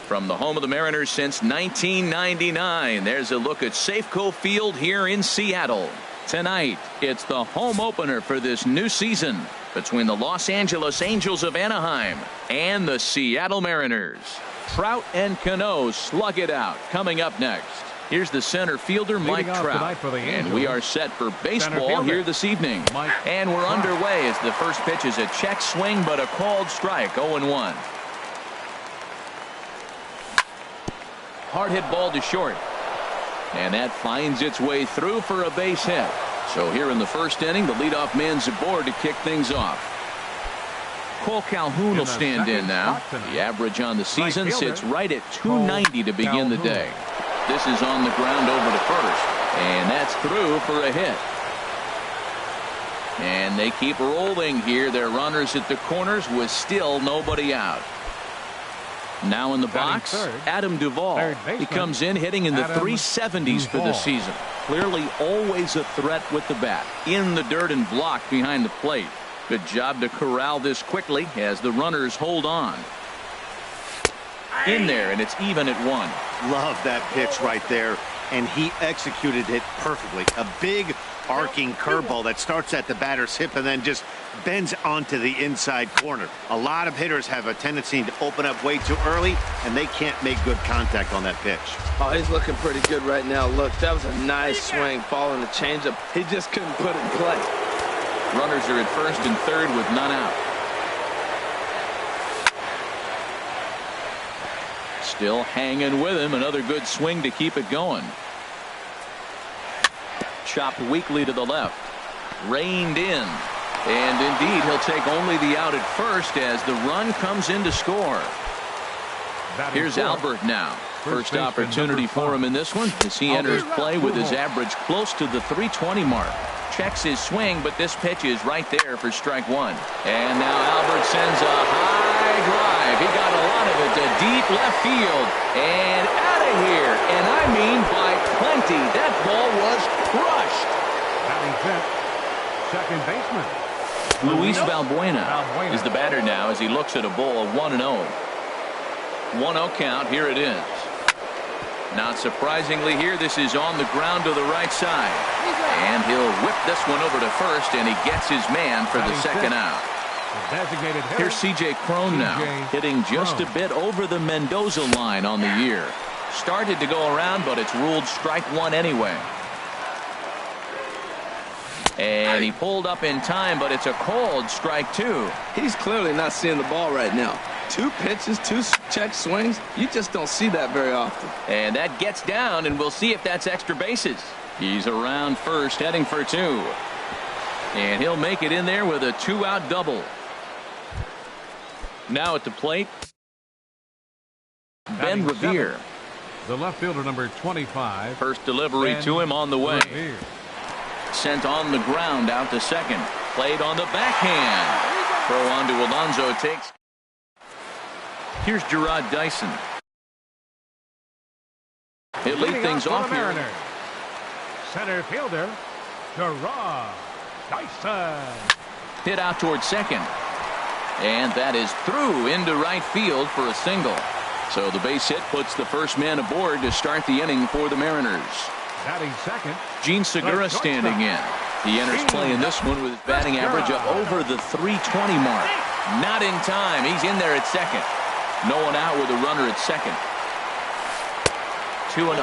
From the home of the Mariners since 1999, there's a look at Safeco Field here in Seattle. Tonight, it's the home opener for this new season between the Los Angeles Angels of Anaheim and the Seattle Mariners. Trout and Cano slug it out. Coming up next, here's the center fielder, Mike Trout. And we are set for baseball here this evening. And we're underway as the first pitch is a check swing, but a called strike, 0-1. Hard hit ball to short. And that finds its way through for a base hit. So here in the first inning, the leadoff man's aboard to kick things off. Cole Calhoun will stand in now. The average on the season sits right at 290 to begin the day. This is on the ground over to first. And that's through for a hit. And they keep rolling here. Their runners at the corners with still nobody out. Now in the box, Adam Duvall. He comes in hitting in the 370s for the season. Clearly always a threat with the bat. In the dirt and blocked behind the plate. Good job to corral this quickly as the runners hold on. In there, and it's even at 1. Love that pitch right there, and he executed it perfectly. A big arcing curveball that starts at the batter's hip and then just bends onto the inside corner. A lot of hitters have a tendency to open up way too early, and they can't make good contact on that pitch. Oh, he's looking pretty good right now. Look, that was a nice swing following the changeup. He just couldn't put it in play. Runners are at first and third with none out. Still hanging with him. Another good swing to keep it going. Chopped weakly to the left. Reined in. And indeed, he'll take only the out at first as the run comes in to score. Here's Albert now. First opportunity for him in this one as he enters play with his average close to the 320 mark. Checks his swing, but this pitch is right there for strike 1. And now Albert sends a high drive. He got a lot of it to deep left field and out of here. And I mean by plenty. That ball was crushed. Second baseman Luis Valbuena is the batter now as he looks at a ball of 1-0. 1-0 count. Here it is. Not surprisingly here, this is on the ground to the right side. And he'll whip this one over to first, and he gets his man for the second out. Here's C.J. Cron now, hitting just a bit over the Mendoza line on the year. Started to go around, but it's ruled strike 1 anyway. And he pulled up in time, but it's a called strike 2. He's clearly not seeing the ball right now. 2 pitches, 2 check swings. You just don't see that very often. And that gets down, and we'll see if that's extra bases. He's around first, heading for 2. And he'll make it in there with a 2-out double. Now at the plate, Ben Revere. The left fielder, number 25. First delivery to him on the way. Revere. Sent on the ground out to second. Played on the backhand. Throw on to Alonso takes. Here's Gerard Dyson. He'll lead things off here. Center fielder, Gerard Dyson. Hit out towards second. And that is through into right field for a single. So the base hit puts the first man aboard to start the inning for the Mariners. Batting second, Gene Segura standing in. He enters play in this one with his batting average up over the 320 mark. Not in time. He's in there at second. No one out with a runner at second. 2-0.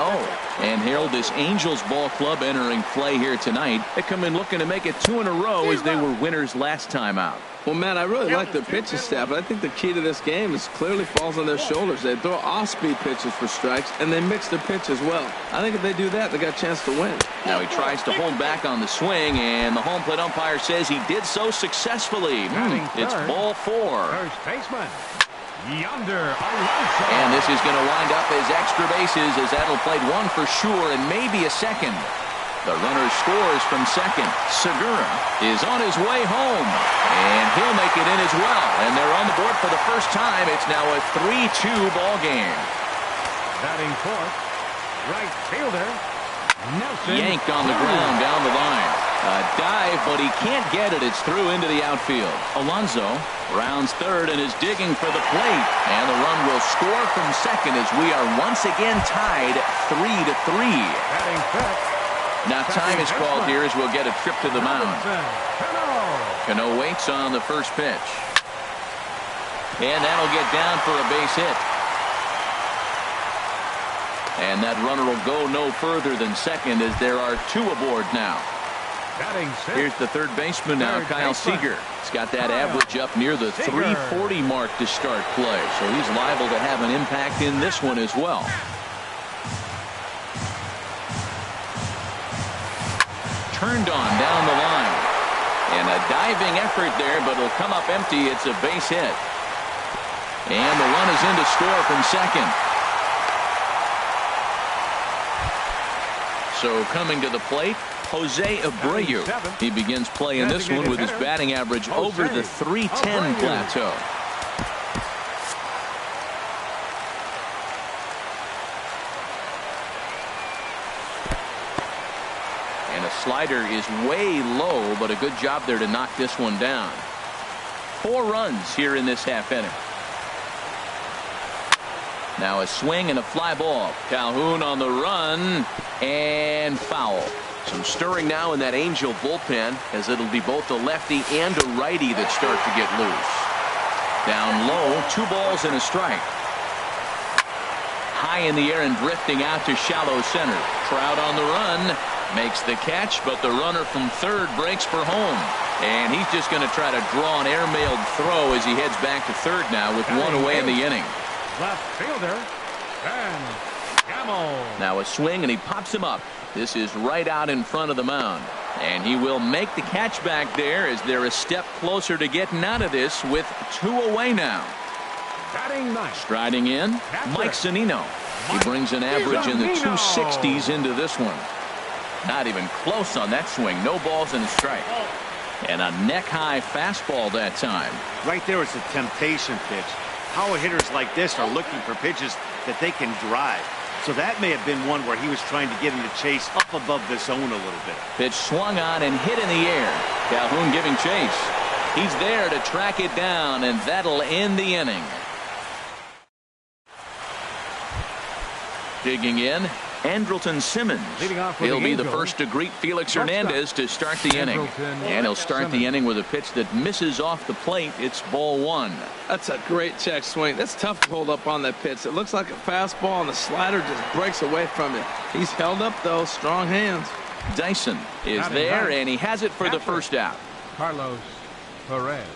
And Harold, this Angels ball club entering play here tonight. They come in looking to make it 2 in a row as they were winners last time out. Well, Matt, I really like their pitching staff, but I think the key to this game is clearly falls on their shoulders. They throw off-speed pitches for strikes, and they mix their pitch as well. I think if they do that, they got a chance to win. Now he tries to hold back on the swing, and the home plate umpire says he did so successfully. It's ball 4. First baseman, Yonder Alonso. And this is going to wind up as extra bases as that'll play 1 for sure and maybe a second. The runner scores from second. Segura is on his way home. And he'll make it in as well. And they're on the board for the first time. It's now a 3-2 ball game. Batting fourth, right fielder, Nelson. Yanked on the ground down the line. A dive, but he can't get it. It's through into the outfield. Alonso rounds third and is digging for the plate. And the run will score from second as we are once again tied 3-3. Now time is called here as we'll get a trip to the mound. Cano waits on the first pitch. And that'll get down for a base hit. And that runner will go no further than second as there are two aboard now. Here's the third baseman now, Kyle Seager. He's got that average up near the 340 mark to start play, so he's liable to have an impact in this one as well. Turned on down the line. And a diving effort there, but it'll come up empty. It's a base hit. And the run is in to score from second. So coming to the plate, Jose Abreu. He begins play in this one with his batting average over the 310 plateau. And a slider is way low, but a good job there to knock this one down. 4 runs here in this half inning. Now a swing and a fly ball. Calhoun on the run and foul. Some stirring now in that Angel bullpen as it'll be both a lefty and a righty that start to get loose. Down low, 2 balls and a strike. High in the air and drifting out to shallow center. Trout on the run, makes the catch, but the runner from third breaks for home. And he's just going to try to draw an airmailed throw as he heads back to third now with 1 away in the inning. Left fielder, Ben Gamble. Now a swing and he pops him up. This is right out in front of the mound. And he will make the catch back there as they're a step closer to getting out of this with 2 away now. Batting ninth. Striding in, Mike Zunino. He brings an average in the 260s into this one. Not even close on that swing. No balls and a strike. And a neck-high fastball that time. Right there is a temptation pitch. Power hitters like this are looking for pitches that they can drive. So that may have been one where he was trying to get him to chase up above the zone a little bit. Pitch swung on and hit in the air. Calhoun giving chase. He's there to track it down, and that'll end the inning. Digging in, Andrelton Simmons. He'll be the first to greet Felix Hernandez to start the inning. And he'll start the inning with a pitch that misses off the plate. It's ball 1. That's a great check swing. That's tough to hold up on that pitch. It looks like a fastball, and the slider just breaks away from it. He's held up, though. Strong hands. Dyson is there, and he has it for the first out. Carlos Perez.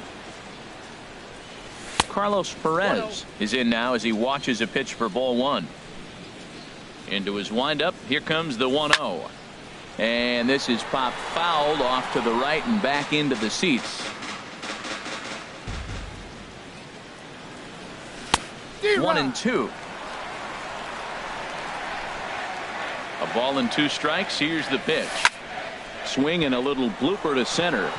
Carlos Perez is in now as he watches a pitch for ball 1. Into his windup. Here comes the 1-0. And this is popped fouled off to the right and back into the seats. 1-2. A ball and 2 strikes. Here's the pitch. Swing and a little blooper to center.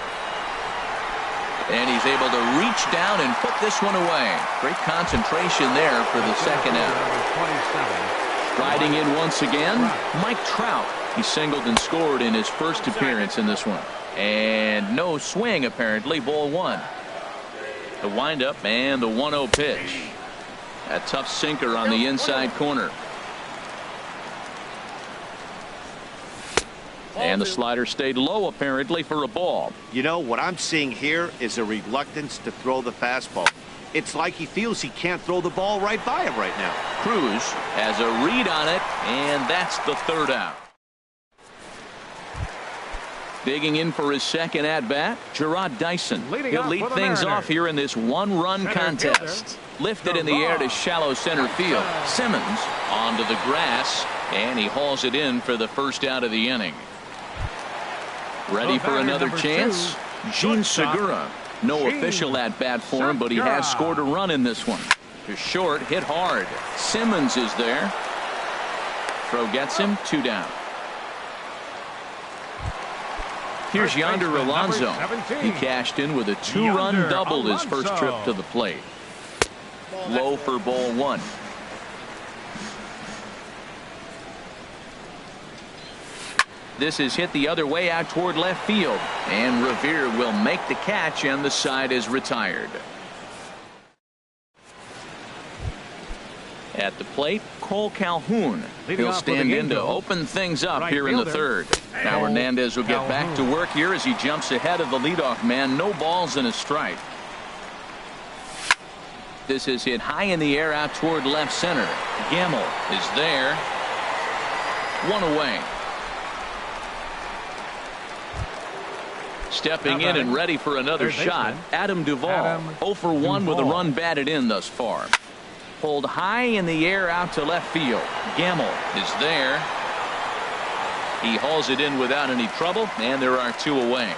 And he's able to reach down and put this one away. Great concentration there for the second out. Riding in once again, Mike Trout. He singled and scored in his first appearance in this one. And no swing, apparently, ball 1. The windup and the 1-0 pitch. A tough sinker on the inside corner. And the slider stayed low, apparently, for a ball. You know, what I'm seeing here is a reluctance to throw the fastball. It's like he feels he can't throw the ball right by him right now. Cruz has a read on it, and that's the third out. Digging in for his second at-bat, Gerard Dyson. He'll lead things off here in this 1-run contest. Lifted in the air to shallow center field. Simmons onto the grass, and he hauls it in for the first out of the inning. Ready for another chance? Gene Segura. No official at-bat for him, but he has scored a run in this one. To short, hit hard. Simmons is there. Throw gets him, 2 down. Here's Yonder Alonso. He cashed in with a 2-run double his first trip to the plate. Low for ball 1. This is hit the other way out toward left field. And Revere will make the catch, and the side is retired. At the plate, Cole Calhoun. He'll stand in to open things up here in the third. Now Hernandez will get back to work here as he jumps ahead of the leadoff man. No balls and a strike. This is hit high in the air out toward left center. Gamble is there. One away. Stepping in and ready for another shot, Adam Duvall. 0 for 1 with a run batted in thus far. Pulled high in the air out to left field. Gamble is there. He hauls it in without any trouble, and there are 2 away.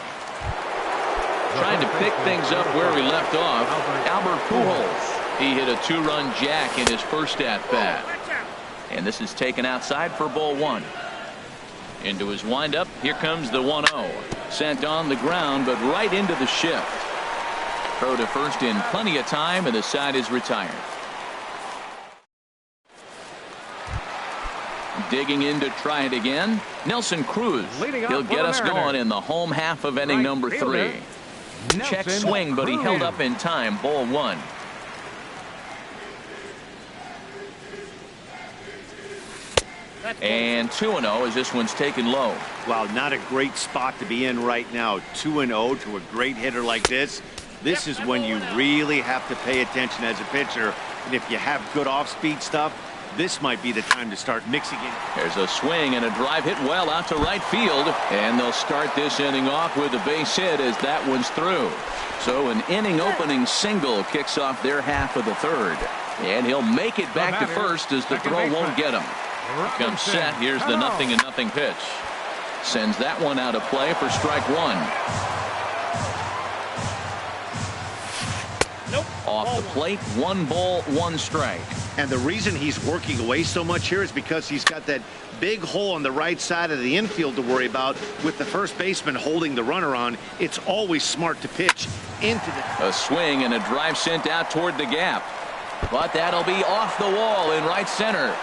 Trying to pick things up where he left off, Albert Pujols. He hit a 2-run jack in his first at-bat. And this is taken outside for ball 1. Into his windup, here comes the 1-0. Sent on the ground, but right into the shift. Throw to first in plenty of time, and the side is retired. Digging in to try it again, Nelson Cruz. He'll get us going in the home half of inning number 3. Check swing, but he held up in time. Ball 1. And 2-0 as this one's taken low. Wow, not a great spot to be in right now. 2-0 to a great hitter like this. This is when you really have to pay attention as a pitcher. And if you have good off-speed stuff, this might be the time to start mixing it. There's a swing and a drive hit well out to right field. And they'll start this inning off with a base hit as that one's through. So an inning-opening single kicks off their half of the third. And he'll make it back to first as the throw won't get him. Comes set. Here's the 0-0 pitch. Sends that one out of play for strike 1. Off the plate, 1 ball, 1 strike. And the reason he's working away so much here is because he's got that big hole on the right side of the infield to worry about with the first baseman holding the runner on. It's always smart to pitch into the... A swing and a drive sent out toward the gap. But that'll be off the wall in right center.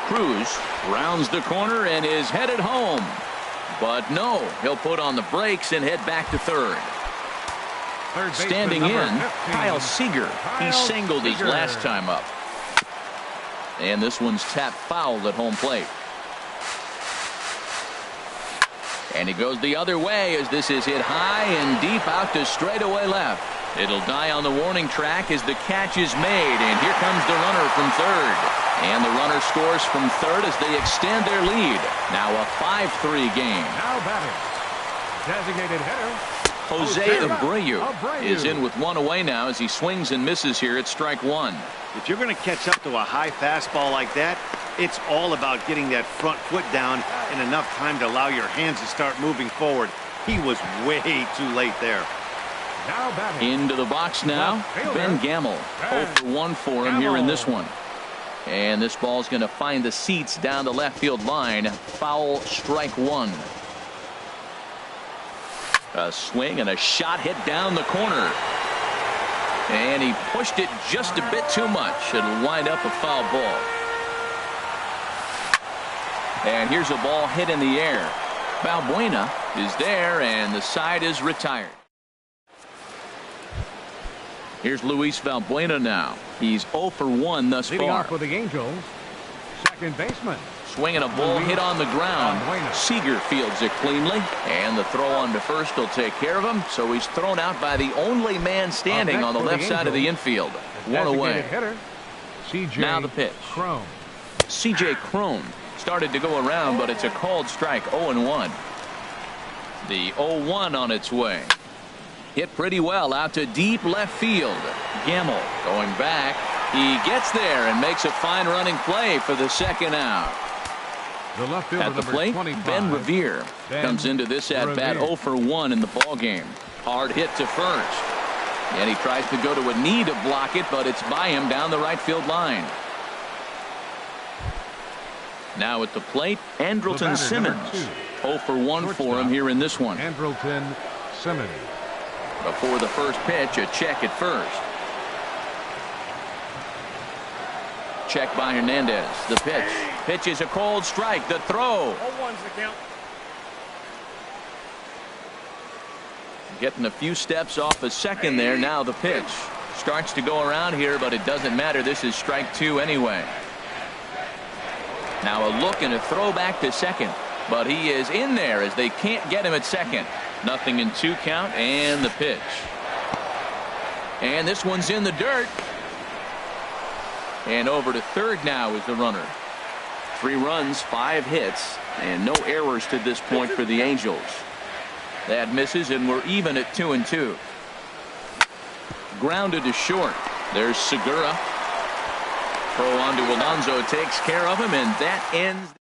Cruz rounds the corner and is headed home. But no, he'll put on the brakes and head back to third. Standing in, Kyle Seager. He singled his last time up. And this one's tapped foul at home plate. And he goes the other way as this is hit high and deep out to straightaway left. It'll die on the warning track as the catch is made. And here comes the runner from third. And the runner scores from third as they extend their lead. Now a 5-3 game. Now batting, designated hitter Jose Abreu is in with 1 away now as he swings and misses here at strike 1. If you're going to catch up to a high fastball like that, it's all about getting that front foot down in enough time to allow your hands to start moving forward. He was way too late there. Now batting. Into the box now, Ben Gamble. 0 for 1 for him here in this one. And this ball's going to find the seats down the left field line. Foul, strike 1. A swing and a shot hit down the corner. And he pushed it just a bit too much. It'll wind up a foul ball. And here's a ball hit in the air. Valbuena is there, and the side is retired. Here's Luis Valbuena now. He's 0 for 1 thus Leading far. off for the Angels, second baseman. Swinging a ball hit on the ground. Seager fields it cleanly, and the throw on to first will take care of him. So he's thrown out by the only man standing on the left side of the infield. 1 away. Hitter, now the pitch. Crone. C.J. Crone started to go around, but it's a called strike. 0-1. The 0-1 on its way. Hit pretty well out to deep left field. Gamble going back. He gets there and makes a fine running play for the second out. The left fielder, at the plate, 25, Ben Revere comes into this at bat 0 for 1 in the ball game. Hard hit to first. And he tries to go to a knee to block it, but it's by him down the right field line. Now at the plate, Andrelton Simmons. 0 for 1 for him here in this one. Andrelton Simmons. Before the first pitch, a check at first. Check by Hernandez. The pitch. Pitch is a cold strike. The throw. 0-1's the count. Getting a few steps off a second there. Now the pitch starts to go around here, but it doesn't matter. This is strike two anyway. Now a look and a throw back to second, but he is in there as they can't get him at second. Nothing in 2 count, and the pitch. And this one's in the dirt. And over to third now is the runner. 3 runs, 5 hits, and no errors to this point for the Angels. That misses, and we're even at 2-2. Grounded to short. There's Segura. Throw on to Alonso, takes care of him, and that ends.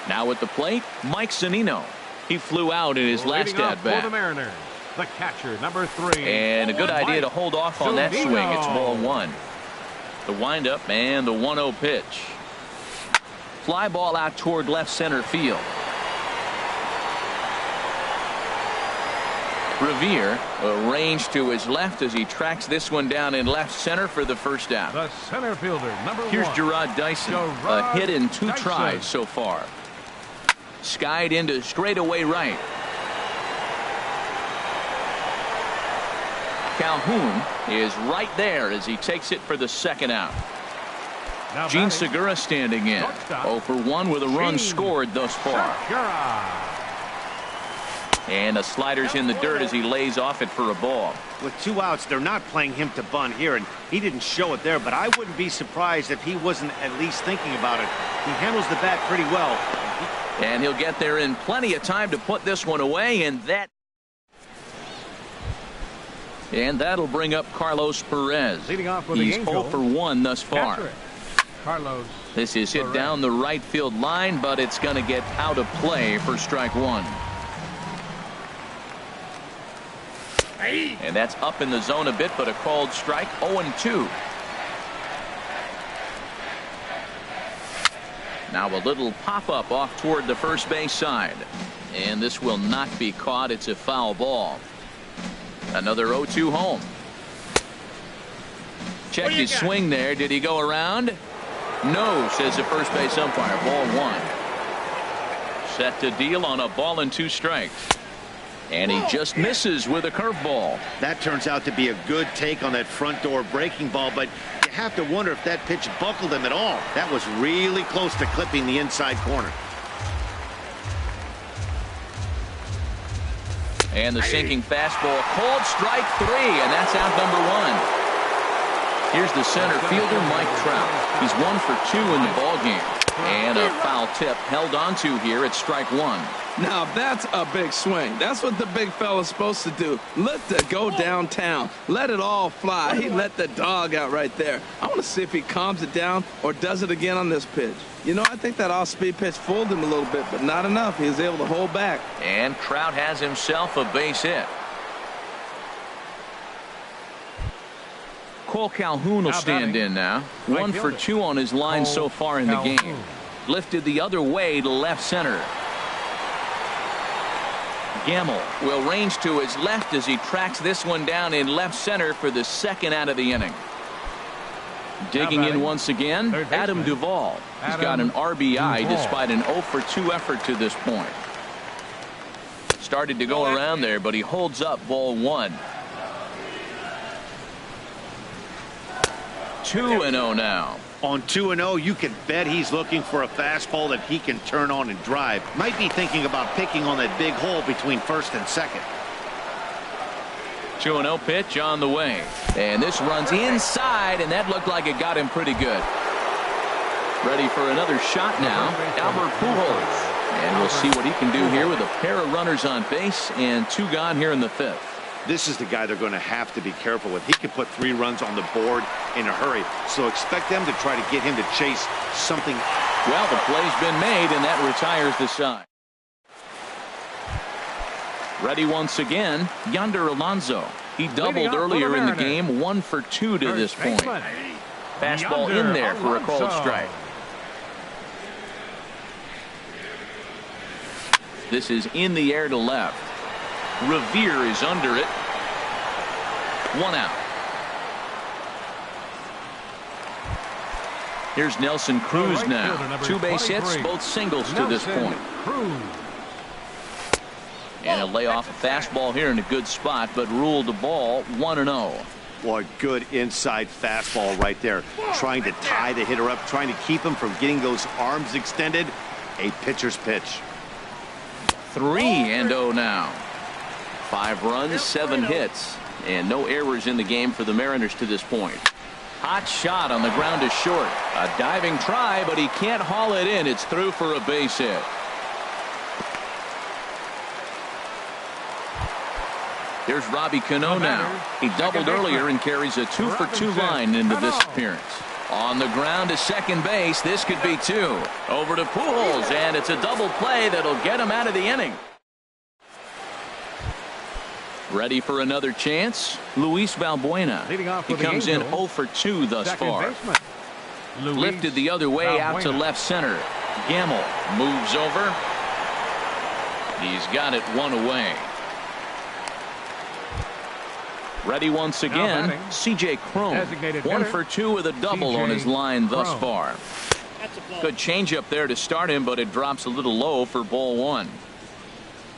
Now at the plate, Mike Zunino. He flew out in his last at bat. For the Mariners, the catcher, number 3. And a good idea to hold off on that swing. It's ball 1. The windup and the 1-0 pitch. Fly ball out toward left center field. Revere arranged to his left as he tracks this one down in left center for the first out. The center fielder, number 1. Here's Gerard Dyson. A hit in 2 tries so far. Skied into straightaway right. Calhoun is right there as he takes it for the second out. Now Gene Segura standing in. 0 for 1 with a run scored thus far. And the slider's in the dirt as he lays off it for a ball. With 2 outs, they're not playing him to bunt here, and he didn't show it there, but I wouldn't be surprised if he wasn't at least thinking about it. He handles the bat pretty well. And he'll get there in plenty of time to put this one away, and that'll bring up Carlos Perez. Leading off with the He's 0 for 1 thus far. Carlos. This is hit down the right field line, but it's going to get out of play for strike 1. And that's up in the zone a bit, but a called strike. 0-2. Now a little pop-up off toward the first base side. And this will not be caught. It's a foul ball. Another 0-2 home. Check his swing there. Did he go around? No, says the first base umpire. Ball 1. Set to deal on a ball and 2 strikes. And he just misses with a curveball. That turns out to be a good take on that front door breaking ball, but you have to wonder if that pitch buckled him at all. That was really close to clipping the inside corner. And the sinking fastball, called strike 3, and that's out number 1. Here's the center fielder, Mike Trout. He's 1 for 2 in the ballgame. And a foul tip held onto here at strike 1. Now that's a big swing. That's what the big fella's supposed to do. Let it go downtown. Let it all fly. He let the dog out right there. I want to see if he calms it down or does it again on this pitch. You know, I think that off-speed pitch fooled him a little bit, but not enough. He was able to hold back. And Trout has himself a base hit. Cole Calhoun will stand in now. 1 for 2 on his line so far in the game. Lifted the other way to left center. Gamble will range to his left as he tracks this one down in left center for the second out of the inning. Digging in once again, Adam Duvall. He's got an RBI despite an 0 for 2 effort to this point. Started to go around there, but he holds up. Ball 1. 2-0 now. On 2-0, you can bet he's looking for a fastball that he can turn on and drive. Might be thinking about picking on that big hole between first and second. 2-0 pitch on the way. And this runs inside, and that looked like it got him pretty good. Ready for another shot now, Albert Pujols. And we'll see what he can do here with a pair of runners on base and 2 gone here in the 5th. This is the guy they're going to have to be careful with. He can put 3 runs on the board in a hurry. So expect them to try to get him to chase something. Well, the play's been made, and that retires the side. Ready once again, Yonder Alonso. He doubled earlier in the game, 1 for 2 to this point. Fastball in there for a called strike. This is in the air to left. Revere is under it. 1 out. Here's Nelson Cruz now. 2 base hits, both singles to this point. And he'll lay off a fastball here in a good spot, but ruled the ball 1-0. Boy, good inside fastball right there. Trying to tie the hitter up, trying to keep him from getting those arms extended. A pitcher's pitch. 3-0 now. 5 runs, 7 hits, and no errors in the game for the Mariners to this point. Hot shot on the ground is short. A diving try, but he can't haul it in. It's through for a base hit. Here's Robbie Cano now. He doubled earlier and carries a 2-for-2 line into this appearance. On the ground to second base. This could be 2. Over to Pujols, and it's a double play that'll get him out of the inning. Ready for another chance? Luis Valbuena. He comes in 0-for-2 thus far. Lifted the other way out to left center. Gamble moves over. He's got it 1 away. Ready once again, C.J. Cron. 1-for-2 with a double on his line thus far. Good changeup there to start him, but it drops a little low for ball 1.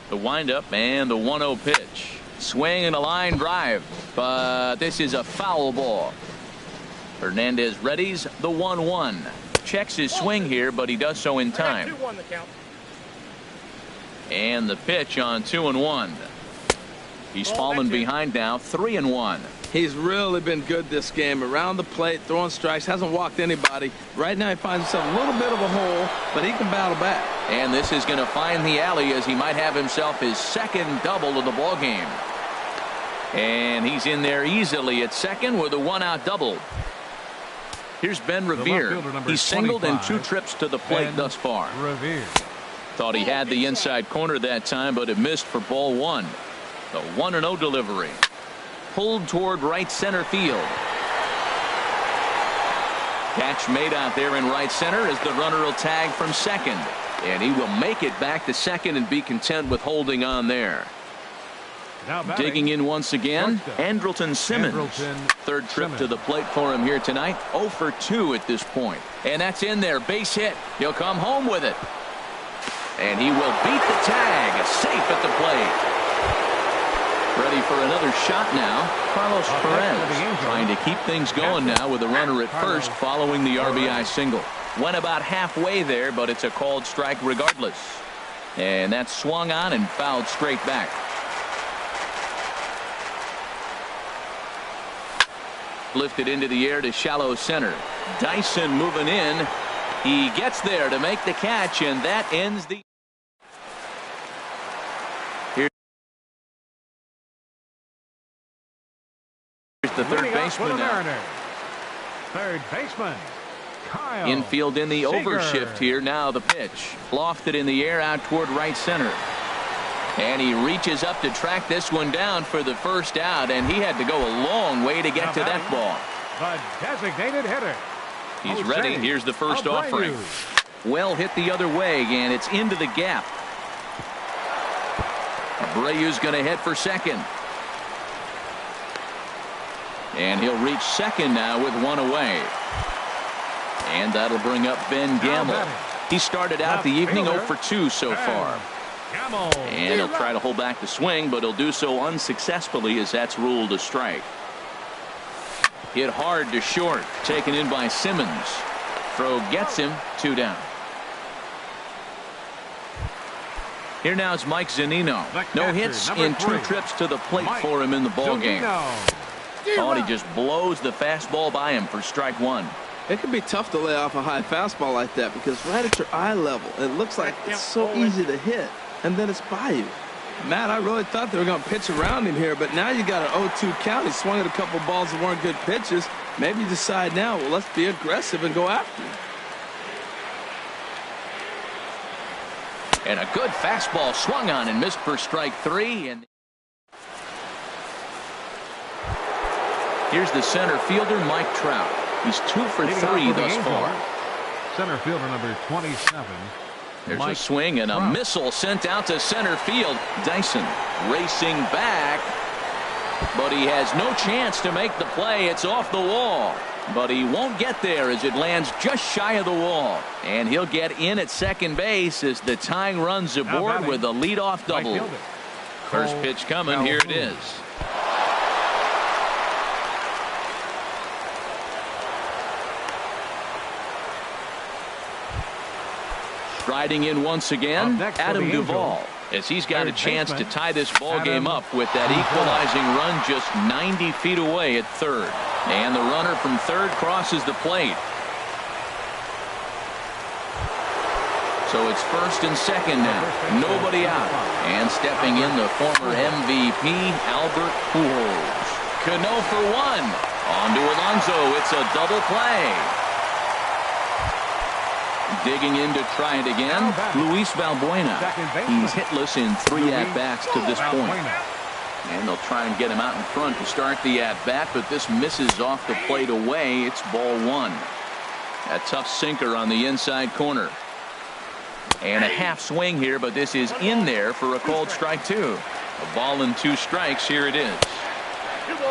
The windup and the 1-0 pitch. Swing and a line drive, but this is a foul ball. Hernandez readies the 1-1. Checks his swing here, but he does so in time. And the pitch on 2-1. He's fallen behind now, 3-1. He's really been good this game. Around the plate, throwing strikes, hasn't walked anybody. Right now he finds himself a little bit of a hole, but he can battle back. And this is going to find the alley as he might have himself his second double of the ball game. And he's in there easily at second with a 1-out double. Here's Ben Revere. He's singled in 2 trips to the plate thus far. Thought he had the inside corner that time, but it missed for ball 1. The 1-0 delivery. Pulled toward right center field. Catch made out there in right center as the runner will tag from second. And he will make it back to second and be content with holding on there. Digging in once again, Andrelton Simmons. Third trip to the plate for him here tonight. 0-for-2 at this point. And that's in there. Base hit. He'll come home with it. And he will beat the tag. Safe at the plate. Ready for another shot now. Carlos Perez trying to keep things going now with a runner at first following the RBI single. Went about halfway there, but it's a called strike regardless. And that's swung on and fouled straight back. Lifted into the air to shallow center. Dyson moving in. He gets there to make the catch, and that ends the. Here's the third baseman now. Third baseman, Kyle. Infield in the overshift here. Now the pitch. Lofted in the air out toward right center. And he reaches up to track this one down for the first out, and he had to go a long way to get to that ball. The designated hitter. He's ready. Here's the first offering. Well hit the other way, and it's into the gap. Abreu's going to head for second. And he'll reach second now with 1 away. And that'll bring up Ben Gamble. He started out the evening 0-for-2 so far. And he'll try to hold back the swing, but he'll do so unsuccessfully as that's ruled a strike. Hit hard to short. Taken in by Simmons. Throw gets him. 2 down. Here now is Mike Zunino. No hits in 2 trips to the plate for him in the ballgame. Oh, and he just blows the fastball by him for strike 1. It can be tough to lay off a high fastball like that because right at your eye level, it looks like it's so easy to hit, and then it's by you. Matt, I really thought they were going to pitch around him here, but now you got an 0-2 count. He swung at a couple balls that weren't good pitches. Maybe you decide now, well, let's be aggressive and go after him. And a good fastball swung on and missed for strike 3. And here's the center fielder, Mike Trout. He's 2-for-3 thus far. Center fielder number 27. There's a swing and a missile sent out to center field. Dyson racing back, but he has no chance to make the play. It's off the wall, but he won't get there as it lands just shy of the wall. And he'll get in at second base as the tying runs aboard with a leadoff double. First pitch coming. Here it is. Striding in once again, Adam Duvall, as he's got a chance to tie this ball game up with that equalizing run just 90 feet away at third. And the runner from third crosses the plate. So it's first and second now. Nobody out. And stepping in, the former MVP, Albert Pujols. Cano for one. On to Alonso. It's a double play. Digging in to try it again, Luis Valbuena. He's hitless in 3 at-bats to this point. And they'll try and get him out in front to start the at-bat, but this misses off the plate away. It's ball 1. A tough sinker on the inside corner. And a half swing here, but this is in there for a called strike 2. A ball and 2 strikes. Here it is.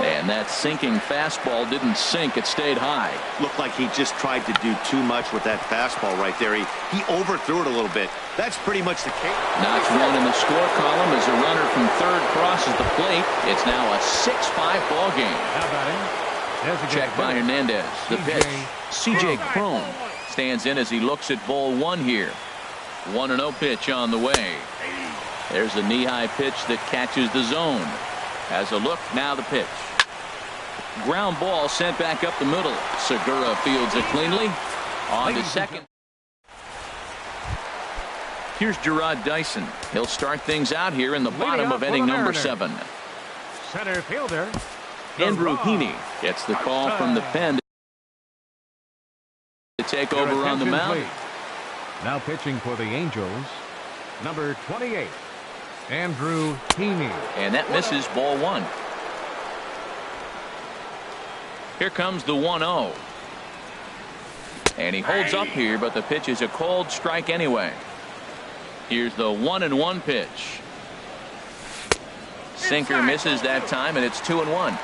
And that sinking fastball didn't sink. It stayed high. Looked like he just tried to do too much with that fastball right there. He overthrew it a little bit. That's pretty much the case. Notch 1 in the score column as a runner from third crosses the plate. It's now a 6-5 ball game. Check by Hernandez. The pitch. C.J. Cron stands in as he looks at ball 1 here. 1-0 pitch on the way. There's a knee-high pitch that catches the zone. Has a look, now the pitch. Ground ball sent back up the middle. Segura fields it cleanly. On to second. Here's Gerard Dyson. He'll start things out here in the bottom of inning number 7. Center fielder Andrew Heaney gets the call from the pen to take over on the mound. Now pitching for the Angels, number 28. Andrew Heaney. And that misses ball 1. Here comes the 1-0. And he holds up here, but the pitch is a called strike anyway. Here's the 1-1 pitch. Sinker misses that time, and it's 2-1.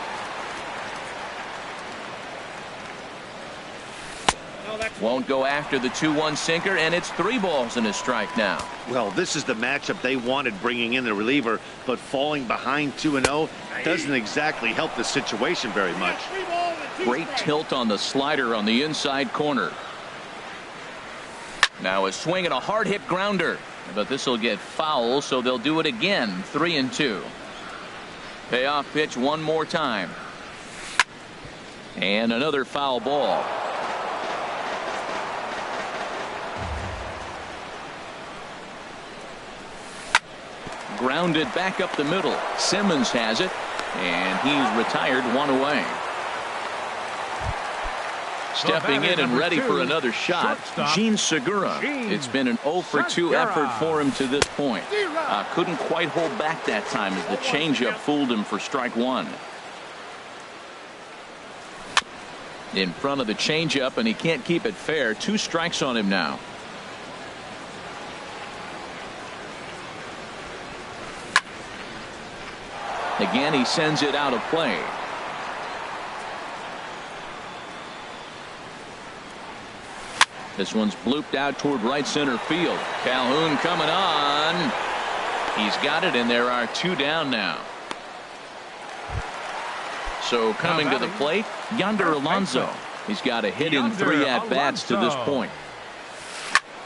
Won't go after the 2-1 sinker, and it's 3 balls and a strike now. Well, this is the matchup they wanted, bringing in the reliever, but falling behind 2-0 doesn't exactly help the situation very much. Great tilt on the slider on the inside corner. Now a swing and a hard hit grounder, but this will get foul, so they'll do it again. 3-2. Payoff pitch one more time, and another foul ball. Grounded back up the middle. Simmons has it, and he's retired 1 away. Stepping in and ready for another shot, Gene Segura. It's been an 0-for-2 effort for him to this point. Couldn't quite hold back that time as the changeup fooled him for strike 1. In front of the changeup, and he can't keep it fair. 2 strikes on him now. Again, he sends it out of play. This one's blooped out toward right center field. Calhoun coming on. He's got it, and there are 2 down now. So coming to the plate, Yonder Alonso. He's got a hit in 3 at-bats to this point.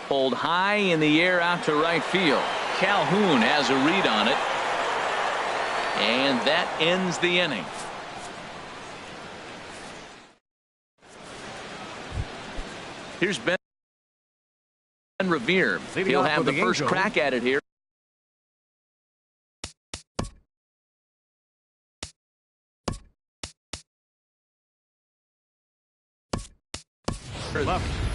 Pulled high in the air out to right field. Calhoun has a read on it. And that ends the inning. Here's Ben Revere. He'll have the first crack at it here.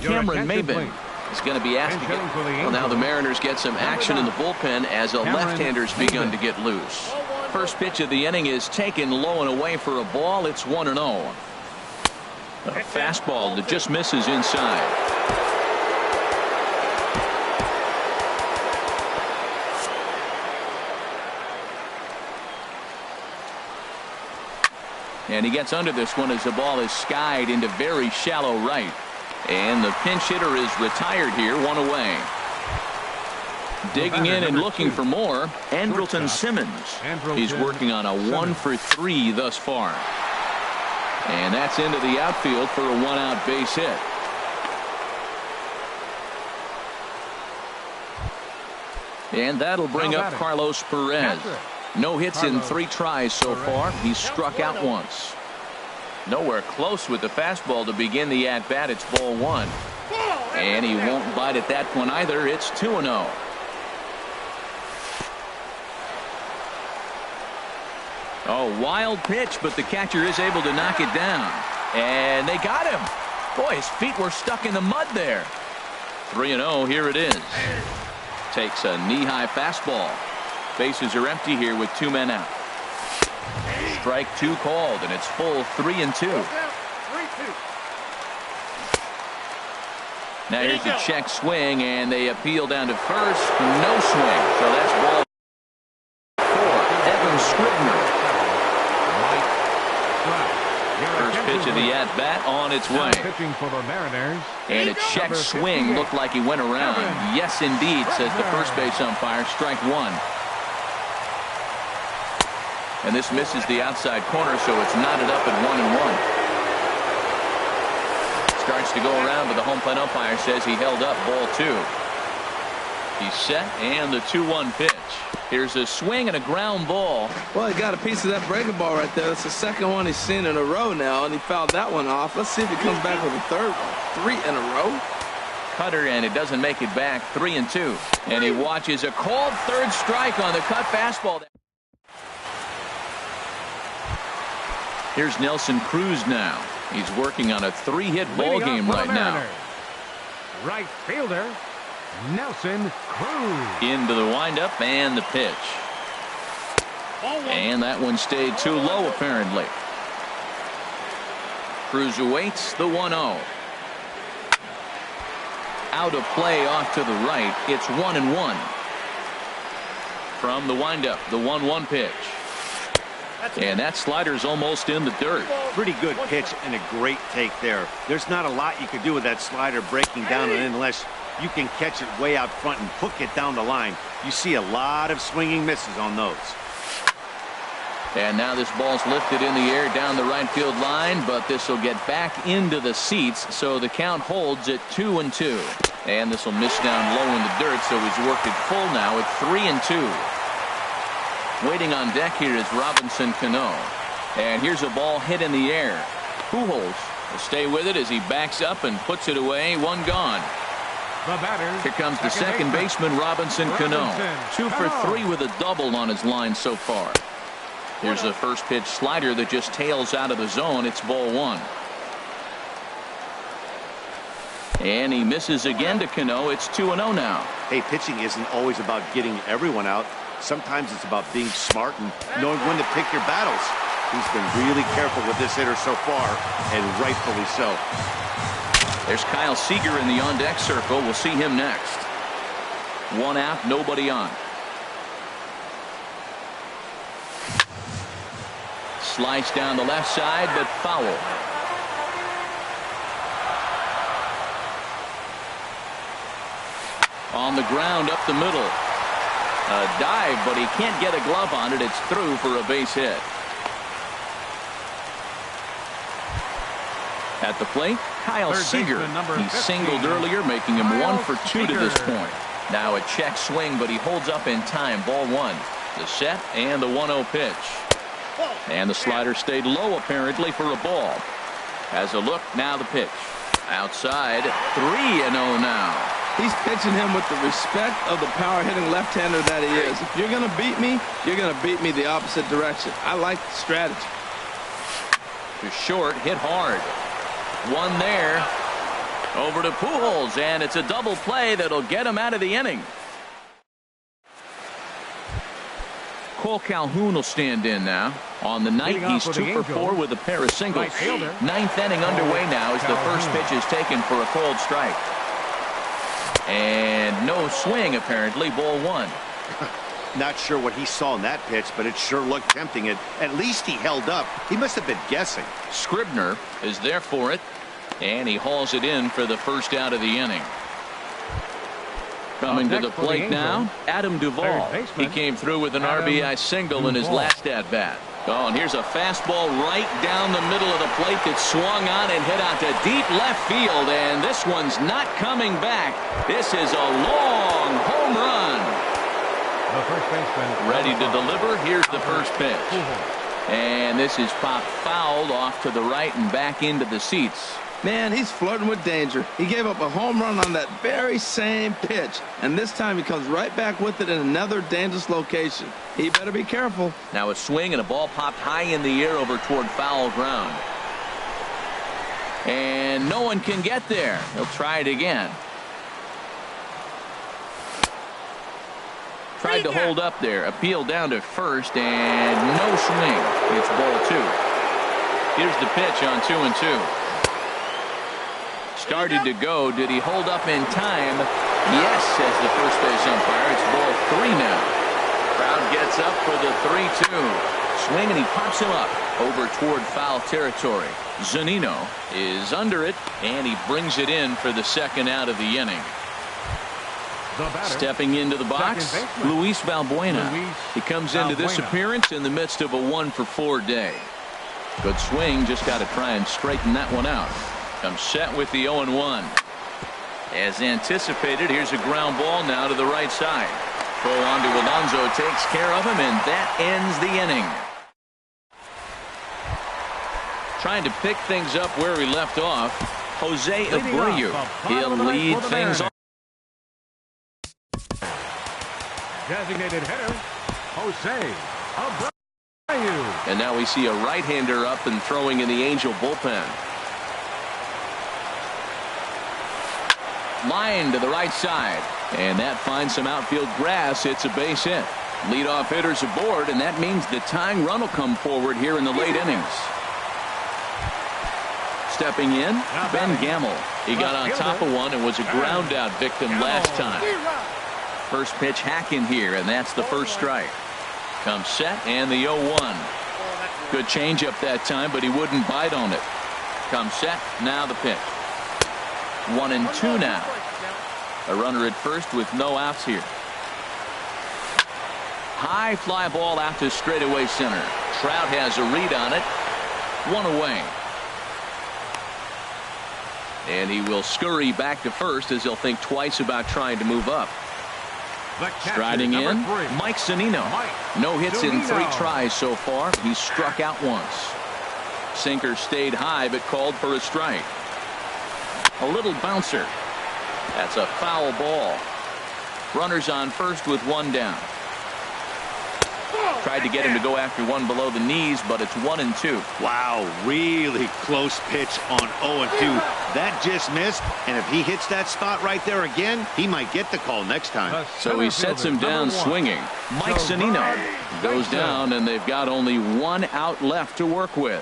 Cameron Maybin is going to be asked to get. Well, now the Mariners get some action in the bullpen as a left-hander's begun to get loose. First pitch of the inning is taken low and away for a ball. It's 1-0. A fastball that just misses inside. And he gets under this one as the ball is skied into very shallow right. And the pinch hitter is retired here, 1 away. Digging in and looking for more, Andrelton Simmons. He's working on a 1 for 3 thus far. And that's into the outfield for a 1-out base hit. And that'll bring up Carlos Perez. No hits in 3 tries so far. He's struck out once. Nowhere close with the fastball to begin the at-bat. It's ball 1. And he won't bite at that one either. It's 2-0. Oh, wild pitch, but the catcher is able to knock it down. And they got him. Boy, his feet were stuck in the mud there. 3-0, here it is. Takes a knee-high fastball. Bases are empty here with 2 men out. Strike 2 called, and it's full 3-2. Now here's a check swing, and they appeal down to first. No swing, so that's ball 4. Evan Scribner. First pitch of the at-bat on its way. Pitching for the Mariners. And a check swing looked like he went around. Yes, indeed, says the first base umpire. Strike 1. And this misses the outside corner, so it's knotted up at 1-1. Starts to go around, but the home plate umpire says he held up ball 2. He's set, and the 2-1 pitch. Here's a swing and a ground ball. Well, he got a piece of that breaking ball right there. That's the second one he's seen in a row now, and he fouled that one off. Let's see if he comes back with a third one. 3 in a row. Cutter, and it doesn't make it back. 3-2. And he watches a called third strike on the cut fastball. Here's Nelson Cruz now. He's working on a 3-hit ball game right now. Right fielder, Nelson Cruz. Into the windup and the pitch. And that one stayed too low apparently. Cruz awaits the 1-0. Out of play off to the right. It's 1-1. From the windup, the 1-1 pitch. And that slider's almost in the dirt. Pretty good pitch and a great take there. There's not a lot you could do with that slider breaking down and in unless you can catch it way out front and hook it down the line. You see a lot of swinging misses on those. And now this ball's lifted in the air down the right field line, but this will get back into the seats, so the count holds at 2-2. And this will miss down low in the dirt, so he's worked it full now at 3-2. Waiting on deck here is Robinson Cano. And here's a ball hit in the air. Pujols will stay with it as he backs up and puts it away. 1 gone. The batter. Here comes the second baseman, Robinson Cano. 2 for 3 with a double on his line so far. Here's a first pitch slider that just tails out of the zone. It's ball 1. And he misses again to Cano. It's 2-0 now. Hey, pitching isn't always about getting everyone out. Sometimes it's about being smart and knowing when to pick your battles. He's been really careful with this hitter so far, and rightfully so. There's Kyle Seager in the on-deck circle. We'll see him next. 1 out, nobody on. Slice down the left side, but foul. On the ground up the middle. A dive, but he can't get a glove on it. It's through for a base hit. At the plate, Kyle Seager. He singled earlier, making him 1 for 2 to this point. Now a check swing, but he holds up in time. Ball 1. The set and the 1-0 pitch. And the slider stayed low apparently for a ball. Has a look, now the pitch. Outside, 3-0 now. He's pitching him with the respect of the power-hitting left-hander that he is. If you're going to beat me, you're going to beat me the opposite direction. I like the strategy. To short, hit hard. 1 there. Over to Pujols, and it's a double play that'll get him out of the inning. Cole Calhoun will stand in now. On the night, he's 2 for 4 with a pair of singles. 9th inning underway now as the first pitch is taken for a called strike. And no swing apparently. Ball 1. Not sure what he saw in that pitch, but it sure looked tempting. At least he held up. He must have been guessing. Scribner is there for it, and he hauls it in for the first out of the inning. Coming to the next for the plate Angels, now, Adam Duvall. third baseman, He came through with an Adam RBI single in his Duvall. last at-bat. Oh, and here's a fastball right down the middle of the plate that swung on and hit out to deep left field, and this one's not coming back. This is a long home run. The first baseman Ready to deliver. Here's the first pitch. And this is popped fouled off to the right and back into the seats. Man, he's flirting with danger. He gave up a home run on that very same pitch, and this time he comes right back with it in another dangerous location. He better be careful. Now a swing and a ball popped high in the air over toward foul ground. And no one can get there. He'll try it again. Tried to hold up there. Appeal down to first, and no swing. It's ball 2. Here's the pitch on 2-2. Started to go. Did he hold up in time? Yes, says the first base umpire. It's ball 3 now. Crowd gets up for the 3-2. Swing, and he pops him up over toward foul territory. Zunino is under it, and he brings it in for the second out of the inning. Stepping into the box, Luis Valbuena. He comes into this appearance in the midst of a 1-for-4 day. Good swing, just got to try and straighten that one out. Comes set with the 0-1. As anticipated, here's a ground ball now to the right side. Throw on to Alonso, takes care of him, and that ends the inning. Trying to pick things up where we left off, Jose Abreu. He'll lead things off. Designated hitter, Jose Abreu. And now we see a right-hander up and throwing in the Angel bullpen. Line to the right side, and that finds some outfield grass. It's a base hit. Leadoff hitters aboard, and that means the tying run will come forward here in the late innings. Stepping in, Ben Gamel. He got on top of one and was a ground out victim last time. First pitch hack in here, and that's the first strike. Comes set, and the 0-1. Good changeup that time, but he wouldn't bite on it. Comes set, now the pitch. 1-2 now. A runner at first with no outs here. High fly ball out to straightaway center. Trout has a read on it. 1 away. And he will scurry back to first as he'll think twice about trying to move up. Striding in, Mike Zunino. No hits in 3 tries so far. He's struck out once. Sinker stayed high but called for a strike. A little bouncer. That's a foul ball. Runners on first with 1 down. Tried to get him to go after one below the knees, but it's 1-2. Wow, really close pitch on 0-2. That just missed, and if he hits that spot right there again, he might get the call next time. So he sets him down swinging. Mike Zunino goes down, and they've got only 1 out left to work with.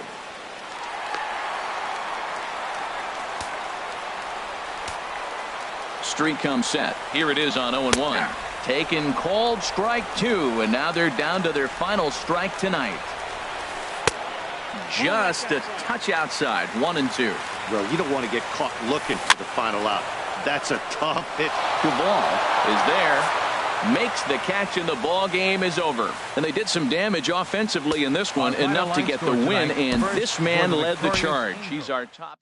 Streak comes set. Here it is on 0-1. Taken, called, strike 2, and now they're down to their final strike tonight. Just a touch outside. 1-2. Well, you don't want to get caught looking for the final out. That's a tough hit. Duvall is there, makes the catch, and the ball game is over. And they did some damage offensively in this one, enough to get the win, and this man led the charge. He's our top.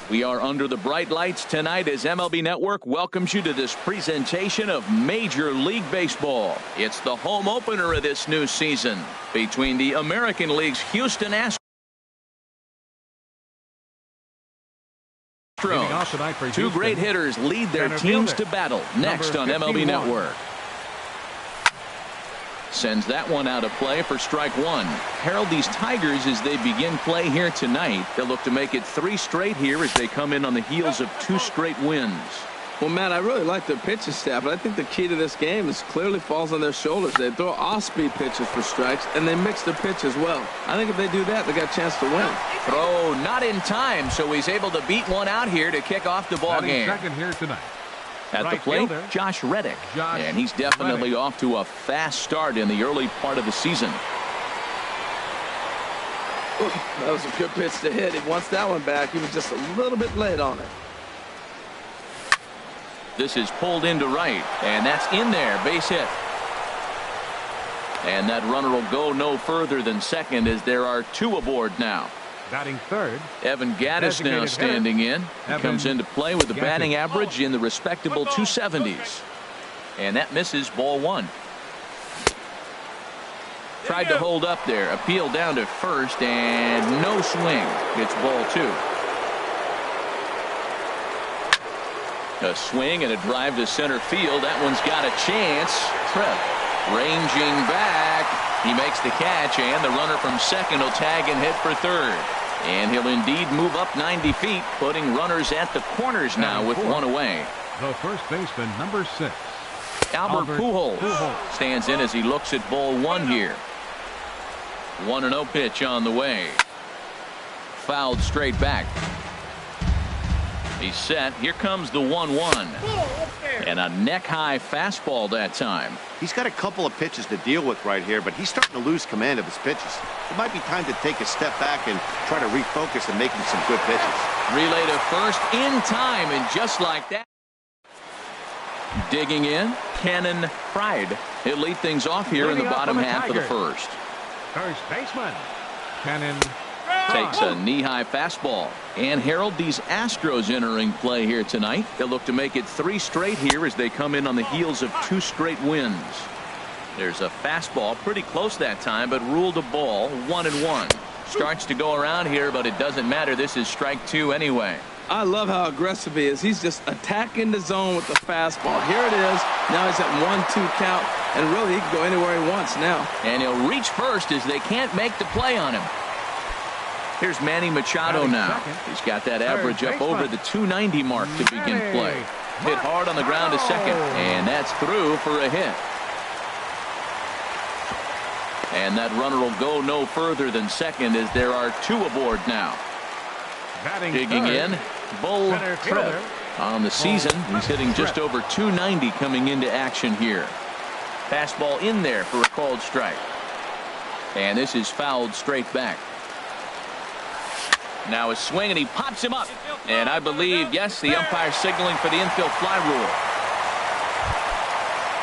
We are under the bright lights tonight as MLB Network welcomes you to this presentation of Major League Baseball. It's the home opener of this new season between the American League's Houston Astros. Two great hitters lead their teams to battle next on MLB Network. Sends that one out of play for strike one. Herald these Tigers as they begin play here tonight. They'll look to make it 3 straight here as they come in on the heels of 2 straight wins. Well, Matt, I really like their pitching staff, but I think the key to this game is clearly falls on their shoulders. They throw off-speed pitches for strikes, and they mix their pitch as well. I think if they do that, they got a chance to win. Throw not in time, so he's able to beat one out here to kick off the ball game. Second here tonight. At the plate, Josh Reddick. And he's definitely off to a fast start in the early part of the season. Ooh, that was a good pitch to hit. He wants that one back. He was just a little bit late on it. This is pulled into right, and that's in there. Base hit. And that runner will go no further than second as there are 2 aboard now. Batting third. Evan Gattis now standing in. He comes into play with a batting average in the respectable 270s. And that misses ball 1. Tried to hold up there. Appeal down to first and no swing. It's ball 2. A swing and a drive to center field. That one's got a chance. Tripp ranging back. He makes the catch, and the runner from second will tag and hit for third. And he'll indeed move up 90 feet, putting runners at the corners now with 1 away. The first baseman, number 6. Albert Pujols stands in as he looks at ball 1 here. 1-0 pitch on the way. Fouled straight back. He's set. Here comes the 1-1. And a neck-high fastball that time. He's got a couple of pitches to deal with right here, but he's starting to lose command of his pitches. It might be time to take a step back and try to refocus and making some good pitches. Relay to first in time, and just like that. Digging in, Cannon Pride. He'll lead things off here in the bottom half of the first. First baseman, Cannon takes a knee-high fastball. And Harold, these Astros entering play here tonight. They'll look to make it 3 straight here as they come in on the heels of 2 straight wins. There's a fastball pretty close that time, but ruled a ball. 1-1. Starts to go around here, but it doesn't matter. This is strike 2 anyway. I love how aggressive he is. He's just attacking the zone with the fastball. Here it is. Now he's at 1-2 count, and really he can go anywhere he wants now. And he'll reach first as they can't make the play on him. Here's Manny Machado now. He's got that average up over the 290 mark to begin play. Hit hard on the ground to second, and that's through for a hit. And that runner will go no further than second as there are 2 aboard now. Digging in, Bull Tripp. On the season, he's hitting just over 290 coming into action here. Fastball in there for a called strike. And this is fouled straight back. Now a swing, and he pops him up. And I believe, yes, the umpire signaling for the infield fly rule.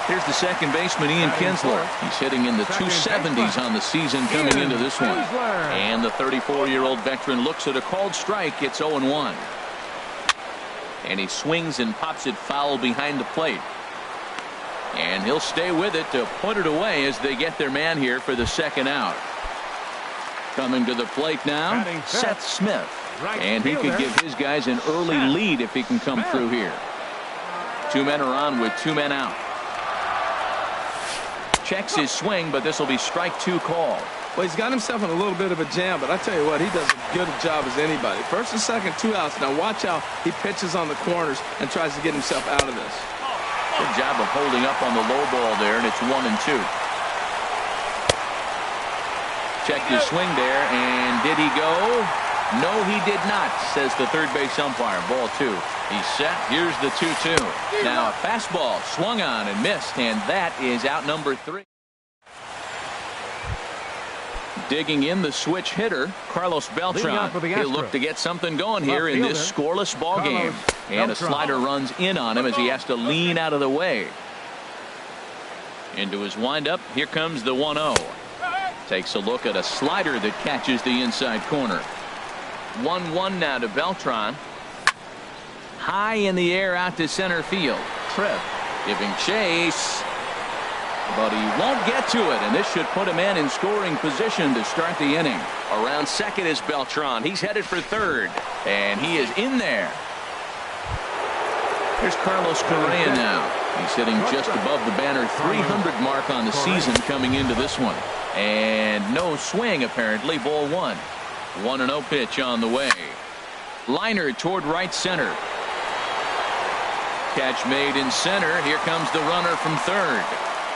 Here's the second baseman, Ian Kinsler. He's hitting in the 270s on the season coming into this one. And the 34-year-old veteran looks at a called strike. It's 0-1. And he swings and pops it foul behind the plate. And he'll stay with it to put it away as they get their man here for the second out. Coming to the plate now, Seth Smith. And he could give his guys an early lead if he can come through here. 2 men are on with 2 men out. Checks his swing, but this will be strike 2 call. Well, he's got himself in a little bit of a jam, but I tell you what, he does as good a job as anybody. First and second, 2 outs. Now watch how he pitches on the corners and tries to get himself out of this. Good job of holding up on the low ball there, and it's 1-2. Checked his swing there, and did he go? No, he did not, says the third base umpire. Ball 2. He's set. Here's the 2-2. Now a fastball swung on and missed, and that is out number 3. Digging in the switch hitter, Carlos Beltran. He'll look to get something going here in this scoreless ball game. And a slider runs in on him as he has to lean out of the way. Into his windup, here comes the 1-0. Takes a look at a slider that catches the inside corner. 1-1 now to Beltran. high in the air out to center field. Tripp giving chase, but he won't get to it, and this should put a man in scoring position to start the inning. Around second is Beltran. He's headed for third, and he is in there. Here's Carlos Correa now. He's sitting just above the banner 300 mark on the season coming into this one. And no swing, apparently. Ball one. 1-0 pitch on the way. Liner toward right center. Catch made in center. Here comes the runner from third.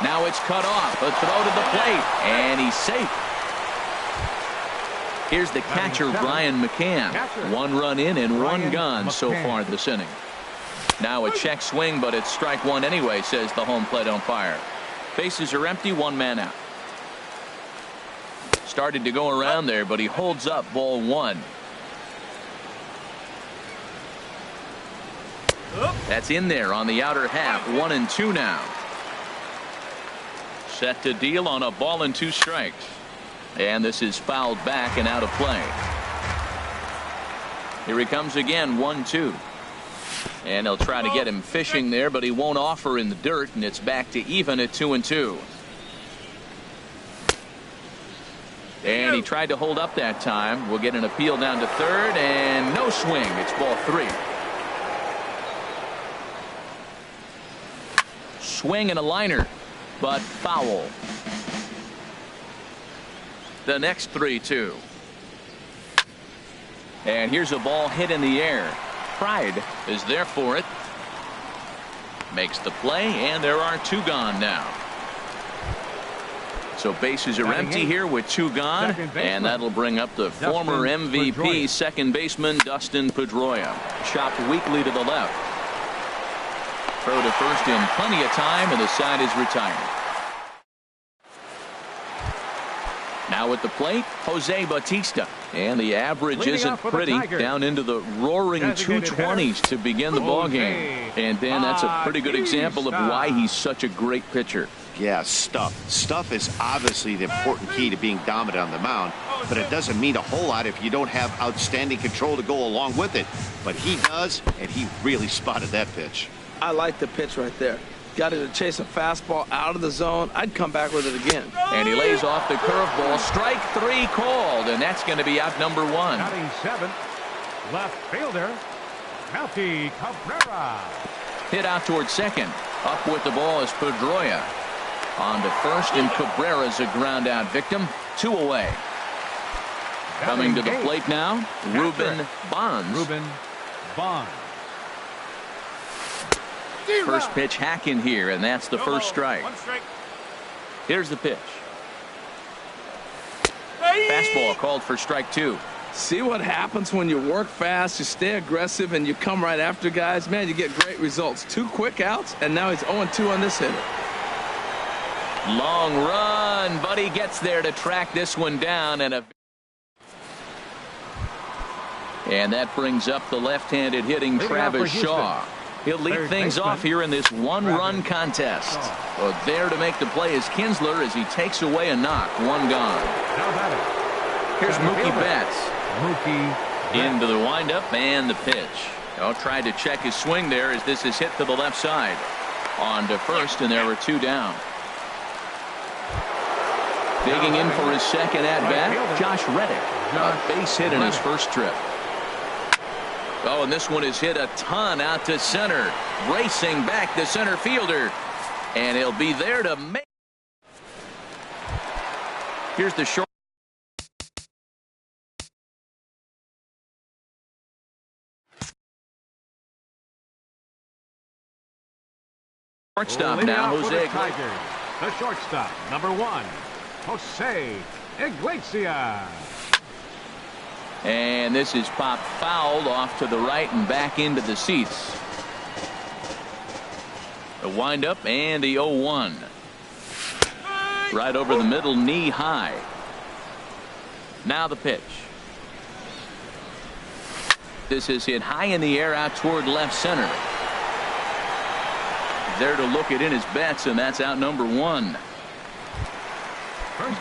Now it's cut off. A throw to the plate. And he's safe. Here's the catcher, Brian McCann. 1 run in and 1 gone so far this inning. Now a check swing, but it's strike 1 anyway, says the home plate umpire. Bases are empty, 1 man out. Started to go around there, but he holds up ball 1. That's in there on the outer half. 1-2 now. Set to deal on a ball and 2 strikes. And this is fouled back and out of play. Here he comes again. 1-2. And they'll try to get him fishing there, but he won't offer in the dirt, and it's back to even at 2-2. And he tried to hold up that time. We'll get an appeal down to third, and no swing. It's ball 3. Swing and a liner, but foul. The next 3-2. And here's a ball hit in the air. Pride is there for it. Makes the play, and there are 2 gone now. So bases are empty here with 2 gone, and that'll bring up the former MVP second baseman Dustin Pedroia. Chopped weakly to the left. Throw to first in plenty of time, and the side is retired. Now at the plate, Jose Bautista. And the average isn't pretty, down into the roaring 220s to begin the ballgame. And Dan, that's a pretty good example of why he's such a great pitcher. Yeah, stuff. Stuff is obviously the important key to being dominant on the mound, but it doesn't mean a whole lot if you don't have outstanding control to go along with it. But he does, and he really spotted that pitch. I like the pitch right there. Got it to chase a fastball out of the zone. I'd come back with it again. And he lays off the curveball. Strike 3 called, and that's going to be out number 1. Batting 7th, left fielder, Melky Cabrera. Hit out towards second. Up with the ball is Pedroia. On to first, and Cabrera's a ground out victim. 2 away. Coming to the plate now, Ruben Bonds. Ruben Bonds. First pitch hacking here, and that's the first strike. Here's the pitch. Fastball called for strike 2. See what happens when you work fast, you stay aggressive, and you come right after guys? Man, you get great results. 2 quick outs, and now he's 0-2 on this hitter. Long run, but he gets there to track this one down. And that brings up the left-handed hitting Travis Shaw. He'll lead things off here in this 1-run contest. Well, there to make the play is Kinsler as he takes away a knock. 1 gone. Here's Mookie Betts. Into the windup and the pitch. Tried to check his swing there as this is hit to the left side. On to first, and there are 2 down. Digging in for his second at-bat, Josh Reddick. A base hit in his first trip. Oh, and this one is hit a ton out to center. Racing back the center fielder. And he'll be there to make. Here's the short. Shortstop now, Jose. The shortstop, number 1, Jose Iglesias. And this is popped fouled off to the right and back into the seats. The windup and the 0-1. Right over the middle, knee high. Now the pitch. This is hit high in the air out toward left center. There to look it in his bets, and that's out number 1.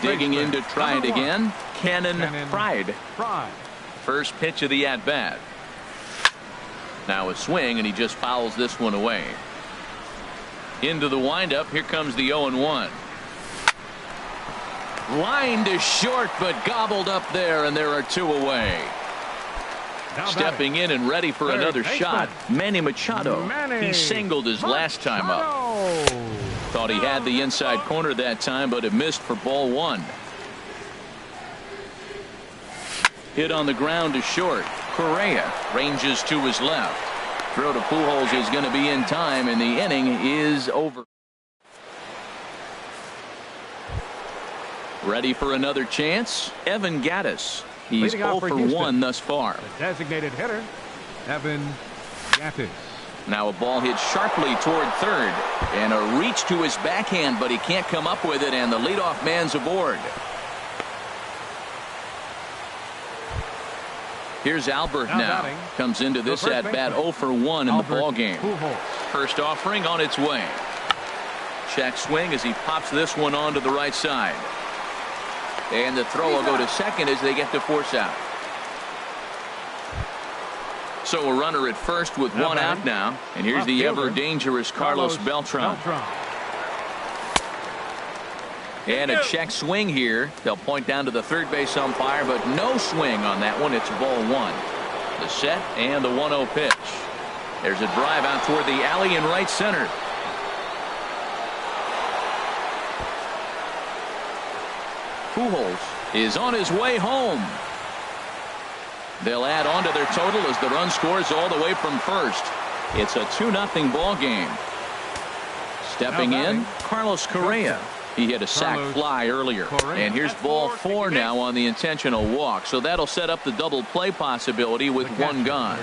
Digging in to try it again. Cannon Pride. First pitch of the at-bat. Now a swing, and he just fouls this one away. Into the windup. Here comes the 0-1. Line to short, but gobbled up there, and there are 2 away. Now Stepping in and ready for third another baseman, shot, Manny Machado. Manny He singled his last time up. Thought he had the inside corner that time, but it missed for ball 1. Hit on the ground to short. Correa ranges to his left. Throw to Pujols is going to be in time, and the inning is over. Ready for another chance? Evan Gattis. He's 0 for 1 thus far. The designated hitter, Evan Gattis. Now a ball hit sharply toward third, and a reach to his backhand, but he can't come up with it, and the leadoff man's aboard. Here's Albert now. Comes into this at bat 0 for 1 in the ball game. First offering on its way. Check swing as he pops this one onto the right side. And the throw will go to second as they get to force out. So a runner at first with 1 out now. And here's the ever dangerous Carlos Beltran. And a check swing here. They'll point down to the third base umpire, but no swing on that one. It's ball 1. The set and the 1-0 pitch. There's a drive out toward the alley in right center. Pujols is on his way home. They'll add on to their total as the run scores all the way from first. It's a 2-0 ball game. Stepping in, Carlos Correa. He hit a sac fly earlier. And here's ball 4 now on the intentional walk. So that'll set up the double play possibility with 1 gone.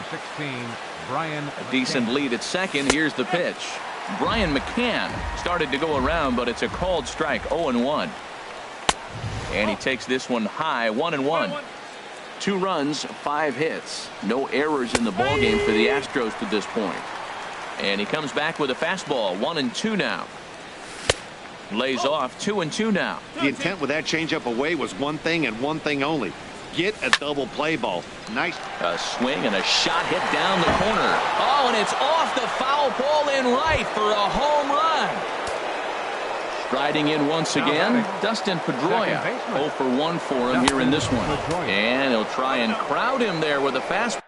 A decent lead at second. Here's the pitch. Brian McCann started to go around, but it's a called strike. 0-1. And he takes this one high. 1-1. 2 runs, 5 hits. No errors in the ball game for the Astros to this point. And he comes back with a fastball. 1-2 now. Lays off. 2-2 now. The intent with that changeup away was one thing and one thing only. Get a double play ball. Nice. A swing and a shot hit down the corner. Oh, and it's off the foul pole in right for a home run. Striding in once again, Dustin Pedroia. 0 for 1 for him here in this one. And he'll try and crowd him there with a fastball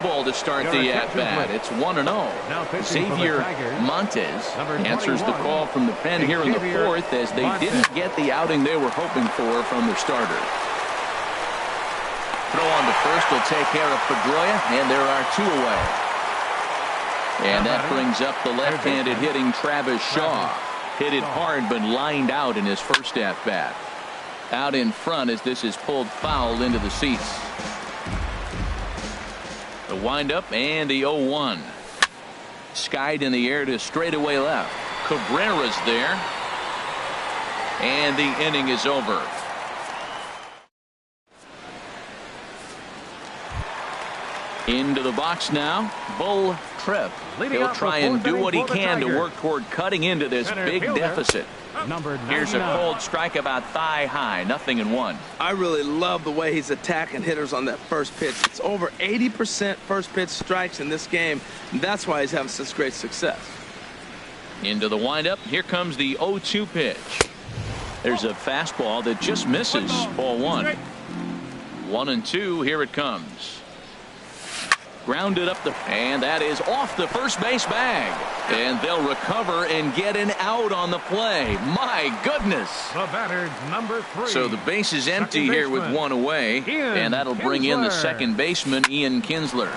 to start the at-bat. It's 1-0. Xavier Montes answers the call from the pen here in the 4th as they didn't get the outing they were hoping for from their starter. Throw on to first will take care of Pedroia, and there are 2 away. And that brings up the left-handed hitting Travis Shaw. Hit it hard but lined out in his first at-bat. Out in front as this is pulled foul into the seats. The windup and the 0-1. Skied in the air to straightaway left. Cabrera's there. And the inning is over. Into the box now, Bull Tripp. He'll try and do what he can to work toward cutting into this big deficit. Here's a cold strike about thigh high, 0-1. I really love the way he's attacking hitters on that first pitch. It's over 80% first pitch strikes in this game. And that's why he's having such great success. Into the windup. Here comes the 0-2 pitch. There's a fastball that just misses. Ball 1. 1-2. Here it comes. Grounded up and that is off the first base bag. And they'll recover and get an out on the play. My goodness. The batter, number 3. So the base is empty here with 1 away. And that'll bring in the second baseman, Ian Kinsler.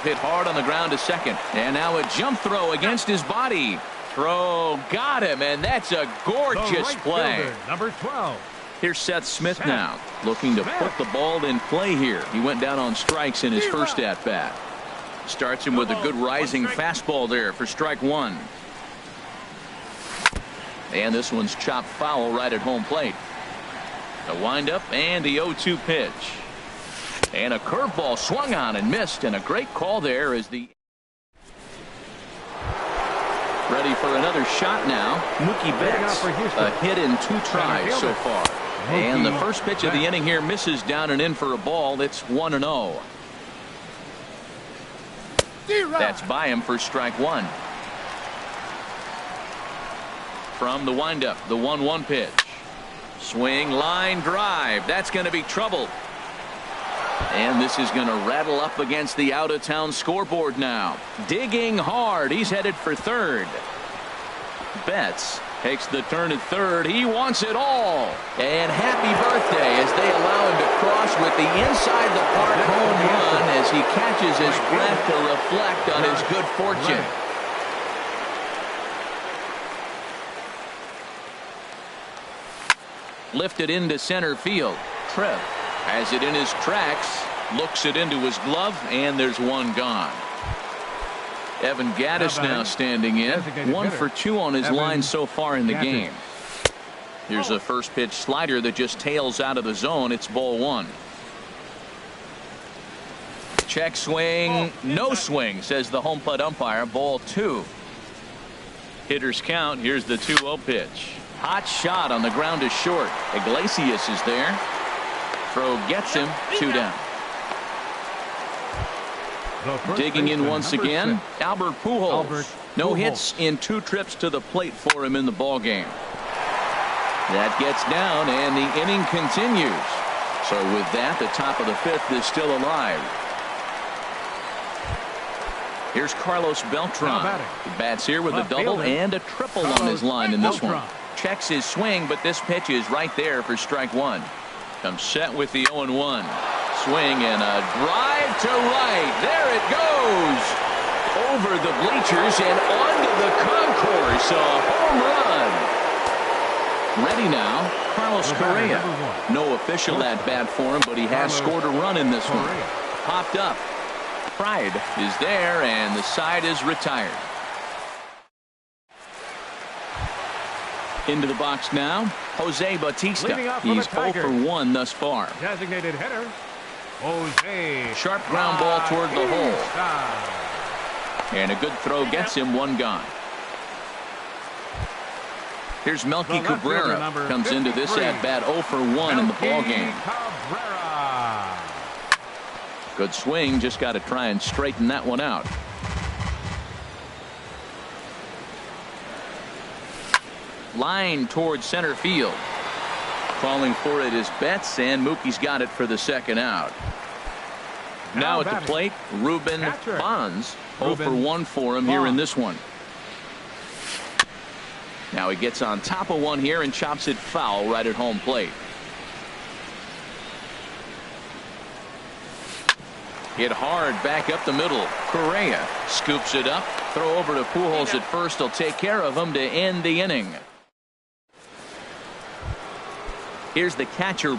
Hit hard on the ground to second. And now a jump throw against his body. Throw got him, and that's a gorgeous play. Fielder, number 12. Here's Seth Smith now, looking to put the ball in play here. He went down on strikes in his first at-bat. Starts him with a good rising fastball there for strike 1. And this one's chopped foul right at home plate. A windup and the 0-2 pitch. And a curveball swung on and missed, and a great call there as the ready for another shot now. Mookie Betts, a hit in 2 tries so far. And the first pitch of the inning here misses down and in for a ball. It's 1-0. That's by him for strike one. From the windup, the 1-1 pitch. Swing, line drive. That's going to be trouble. And this is going to rattle up against the out-of-town scoreboard now. Digging hard. He's headed for third. Betts takes the turn at third. He wants it all. And happy birthday as they allow him to cross with the inside the park home run as he catches his breath to reflect on his good fortune. Lifted into center field. Tripp has it in his tracks, looks it into his glove, and there's one gone. Evan Gattis now standing in. 1 for 2 on his line so far in the game. Here's a first pitch slider that just tails out of the zone. It's ball 1. Check swing, no swing, says the home plate umpire. Ball 2. Hitters count. Here's the 2-0 pitch. Hot shot on the ground is short. Iglesias is there. Throw gets him. 2 down. Digging in once again, Albert Pujols. No hits in 2 trips to the plate for him in the ball game. That gets down, and the inning continues. So with that, the top of the 5th is still alive. Here's Carlos Beltran. He bats here with a double and a triple on his line in this one. Checks his swing, but this pitch is right there for strike 1. Comes set with the 0-1. Swing and a drive to right. There it goes. Over the bleachers and onto the concourse. A home run. Ready now, Carlos Correa. No official at bat for him, but he has scored a run in this one. Popped up. Pride is there, and the side is retired. Into the box now, Jose Bautista. He's 0 for 1 thus far. Designated hitter, Jose. Sharp ground ball toward the hole. And a good throw gets him 1 gone. Here's Melky Cabrera. Comes into this at bat 0 for 1 in the ball game. Good swing. Just got to try and straighten that one out. Line towards center field. Calling for it is Betts, and Mookie's got it for the 2nd out. Now at the plate, Ruben Bonds. 0 for 1 for him here in this one. Now he gets on top of one here and chops it foul right at home plate. Hit hard back up the middle. Correa scoops it up. Throw over to Pujols at first. He'll take care of him to end the inning. Here's the catcher,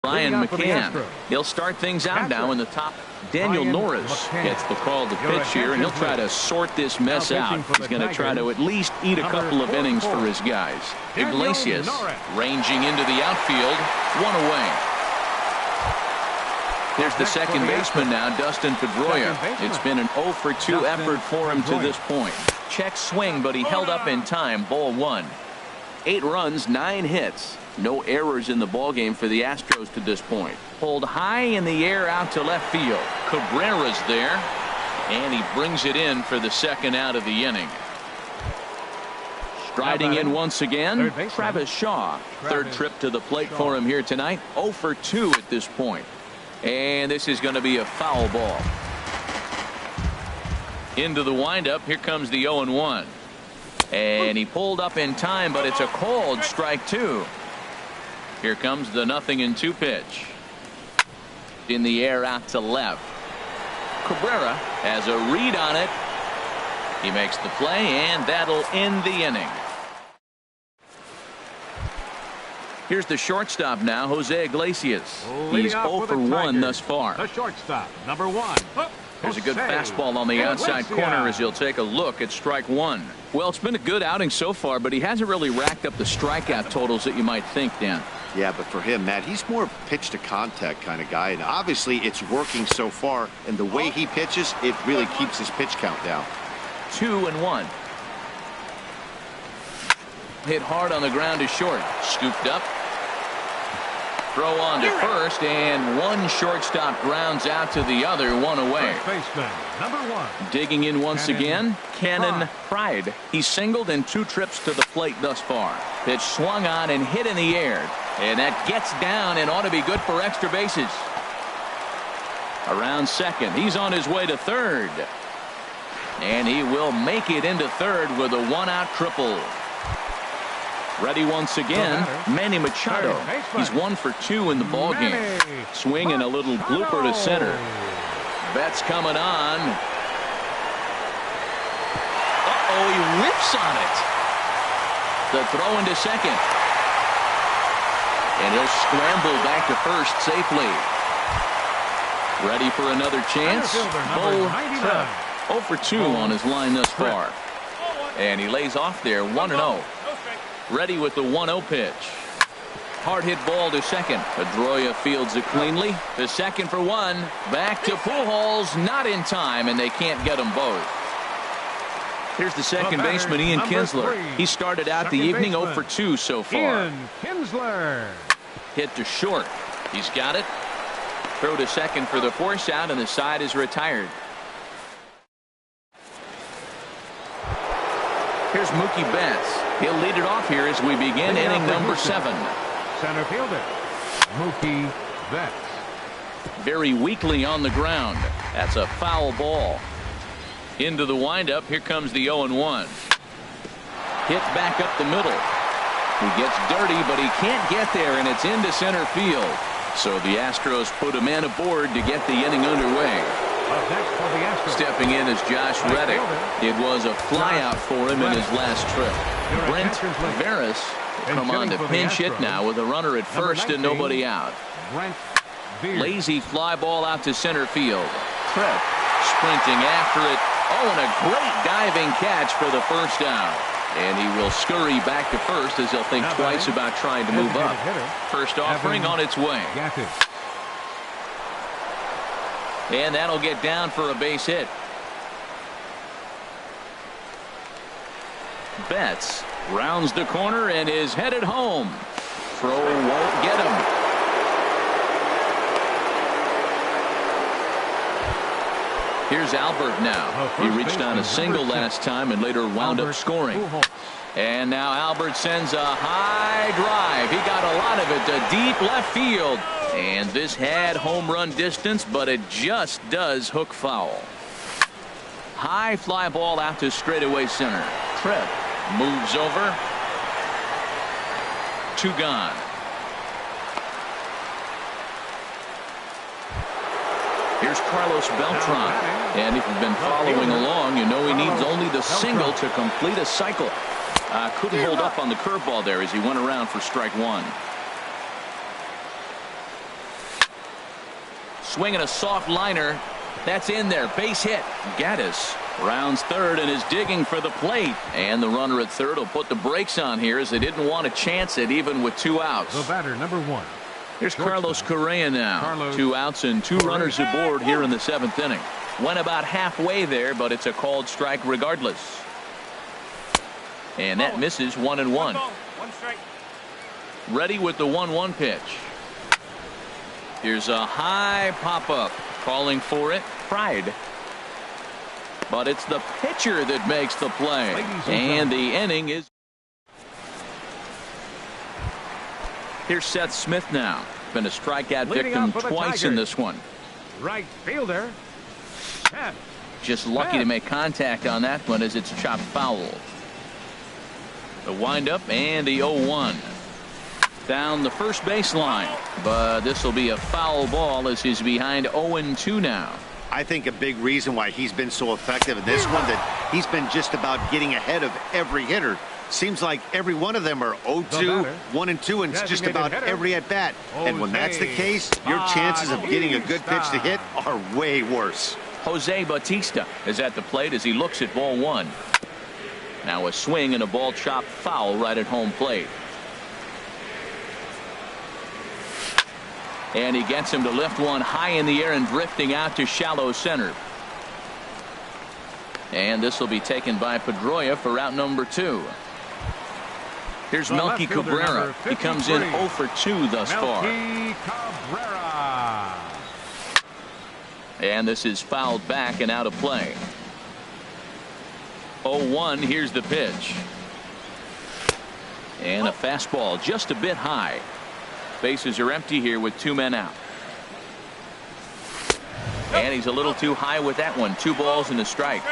Brian McCann. He'll start things out now in the top. Daniel Norris gets the call to pitch here, and he'll try to sort this mess out. He's going to try to at least eat a couple of innings for his guys. Iglesias ranging into the outfield. 1 away. There's the second baseman now, Dustin Pedroia. It's been an 0 for 2 effort for him to this point. Check swing, but he held up in time. Ball 1. 8 runs, 9 hits. No errors in the ballgame for the Astros to this point. Pulled high in the air out to left field. Cabrera's there, and he brings it in for the 2nd out of the inning. Striding in once again, Travis Shaw. 3rd trip to the plate for him here tonight. 0 for 2 at this point. And this is going to be a foul ball. Into the windup. Here comes the 0-1. And he pulled up in time, but it's a called strike 2. Here comes the 0-2 pitch. In the air out to left. Cabrera has a read on it. He makes the play, and that'll end the inning. Here's the shortstop now, Jose Iglesias. He's 0 for 1 thus far. The shortstop, number 1. There's a good fastball on the outside corner as he'll take a look at strike 1. Well, it's been a good outing so far, but he hasn't really racked up the strikeout totals that you might think, Dan. Yeah, but for him, Matt, he's more pitch to contact kind of guy, and obviously it's working so far, and the way he pitches, it really keeps his pitch count down. 2-1. Hit hard on the ground is short. Scooped up. Throw on to first, and one shortstop grounds out to the other, one away. Baseman, number 1. Digging in once again, Cannon Pride. He's singled in 2 trips to the plate thus far. Pitch swung on and hit in the air, and that gets down and ought to be good for extra bases. Around second, he's on his way to third, and he will make it into third with a 1-out triple. Ready once again, Manny Machado. He's 1 for 2 in the ballgame. Swinging a little blooper to center. Betts coming on. Uh-oh, he whiffs on it. The throw into second. And he'll scramble back to first safely. Ready for another chance. Bo Tripp, 0 for 2 on his line thus far. And he lays off there, 1-0. Ready with the 1-0 pitch. Hard hit ball to second. Pedroia fields it cleanly. The second for 1. Back to Pujols. Not in time, and they can't get them both. Here's the second baseman, Ian Kinsler. He started out the evening 0 for 2 so far. Ian Kinsler. Hit to short. He's got it. Throw to second for the force out, and the side is retired. Here's Mookie Betts. He'll lead it off here as we begin inning number 7. Center fielder, Mookie Betts. Very weakly on the ground. That's a foul ball. Into the windup. Here comes the 0-1. Hit back up the middle. He gets dirty, but he can't get there, and it's into center field. So the Astros put a man aboard to get the inning underway. Stepping in is Josh Reddick. It was a flyout for him in his last trip. Brent Veras will come on to pinch hit now with a runner at first and nobody out. Lazy fly ball out to center field. Tripp sprinting after it. Oh, and a great diving catch for the first out. And he will scurry back to first as he'll think twice about trying to move up. First offering on its way. And that'll get down for a base hit. Betts rounds the corner and is headed home. Throw won't get him. Here's Albert now. He reached on a single last time and later wound up scoring. And now Albert sends a high drive. He got a lot of it to deep left field. And this had home run distance, but it just does hook foul. High fly ball out to straightaway center. Tripp moves over. 2 gone. Here's Carlos Beltran. And if you've been following along, you know he needs only the single to complete a cycle. Couldn't hold up on the curveball there as he went around for strike 1. Swinging a soft liner. That's in there. Base hit. Gaddis rounds third and is digging for the plate. And the runner at third will put the brakes on here as they didn't want to chance it even with 2 outs. The batter, number 1. Here's Carlos Correa now. 2 outs and 2 runners aboard here in the 7th inning. Went about halfway there, but it's a called strike regardless. And that misses 1-1. Ready with the 1-1 pitch. Here's a high pop-up. Calling for it. Pride. But it's the pitcher that makes the play. And the inning is. Here's Seth Smith now. Been a strikeout victim twice in this one. Right fielder. Seth Just lucky to make contact on that one as it's chopped foul. The windup and the 0-1. Down the first baseline, but this will be a foul ball as he's behind 0-2 now. I think a big reason why he's been so effective in this one that he's been just about getting ahead of every hitter. Seems like every one of them are 0-2, 1-2, and it's just about every at bat. And when that's the case, your chances of getting a good pitch to hit are way worse. Jose Bautista is at the plate as he looks at ball 1. Now a swing and a ball chopped foul right at home plate. And he gets him to lift one high in the air and drifting out to shallow center. And this will be taken by Pedroia for out number 2. Here's The Melky left fielder, Cabrera. number He comes in 53. 0 for 2 thus far. Melky Cabrera. And this is fouled back and out of play. 0-1. Here's the pitch. And a fastball just a bit high. Bases are empty here with 2 men out. And he's a little too high with that one. 2 balls and a strike.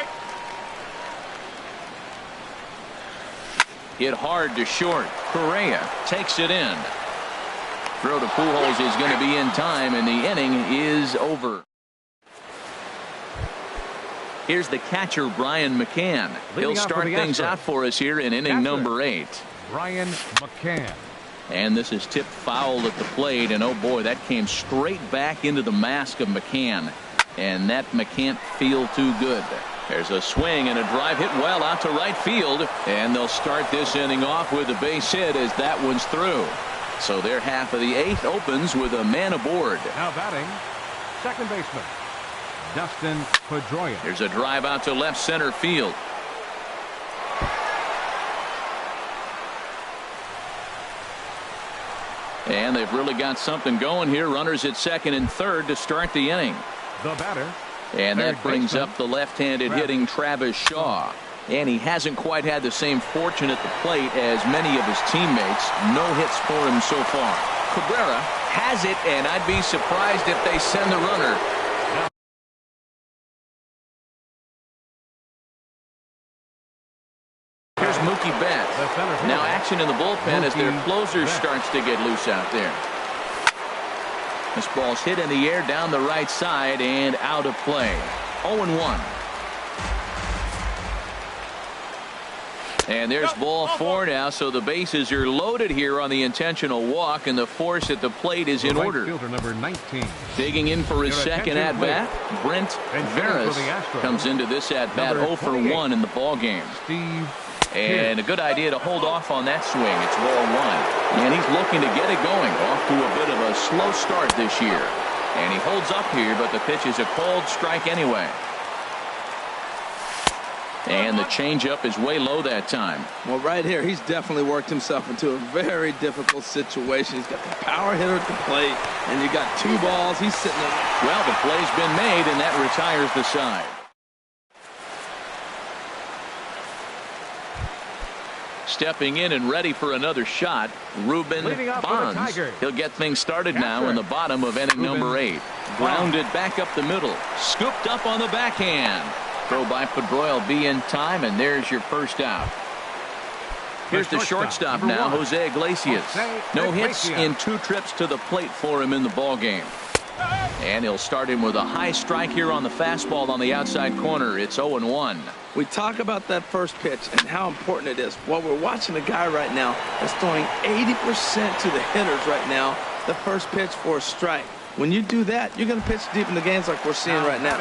Hit hard to short. Correa takes it in. Throw to Pujols is going to be in time, and the inning is over. Here's the catcher, Brian McCann. He'll start things out for us here in inning number 8. Brian McCann. And this is tipped foul at the plate, and oh boy, that came straight back into the mask of McCann. And that can't feel too good. There's a swing and a drive hit well out to right field, and they'll start this inning off with a base hit as that one's through. So their half of the 8th opens with a man aboard. Now batting, second baseman Dustin Pedroia. There's a drive out to left center field. And they've really got something going here. Runners at second and third to start the inning. The batter. And that third brings baseman, up the left-handed hitting Travis Shaw. And he hasn't quite had the same fortune at the plate as many of his teammates. No hits for him so far. Cabrera has it, and I'd be surprised if they send the runner. Here's Mookie Betts. Now action in the bullpen as their closer starts to get loose out there. This ball's hit in the air down the right side and out of play. 0-1. And there's ball 4 now, so the bases are loaded here on the intentional walk, and the force at the plate is in order. Fielder number 19. Digging in for his second at-bat, Brent Veras comes into this at-bat 0 for 1 in the ballgame. Steve. And a good idea to hold off on that swing. It's ball 1. And he's looking to get it going. Off to a bit of a slow start this year. And he holds up here, but the pitch is a cold strike anyway. And the changeup is way low that time. Well, right here, he's definitely worked himself into a very difficult situation. He's got the power hitter at the plate, and you got 2 balls. He's sitting there. Well, the play's been made, and that retires the side. Stepping in and ready for another shot, Ruben Bonds. He'll get things started now in the bottom of inning number 8. Grounded back up the middle. Scooped up on the backhand. Throw by Pedroia will be in time, and there's your first out. Here's the shortstop now, Jose Iglesias. No hits in 2 trips to the plate for him in the ballgame. And he'll start him with a high strike here on the fastball on the outside corner. It's 0-1. We talk about that first pitch and how important it is. Well, we're watching a guy right now that's throwing 80% to the hitters right now. The first pitch for a strike. When you do that, you're going to pitch deep in the games like we're seeing right now.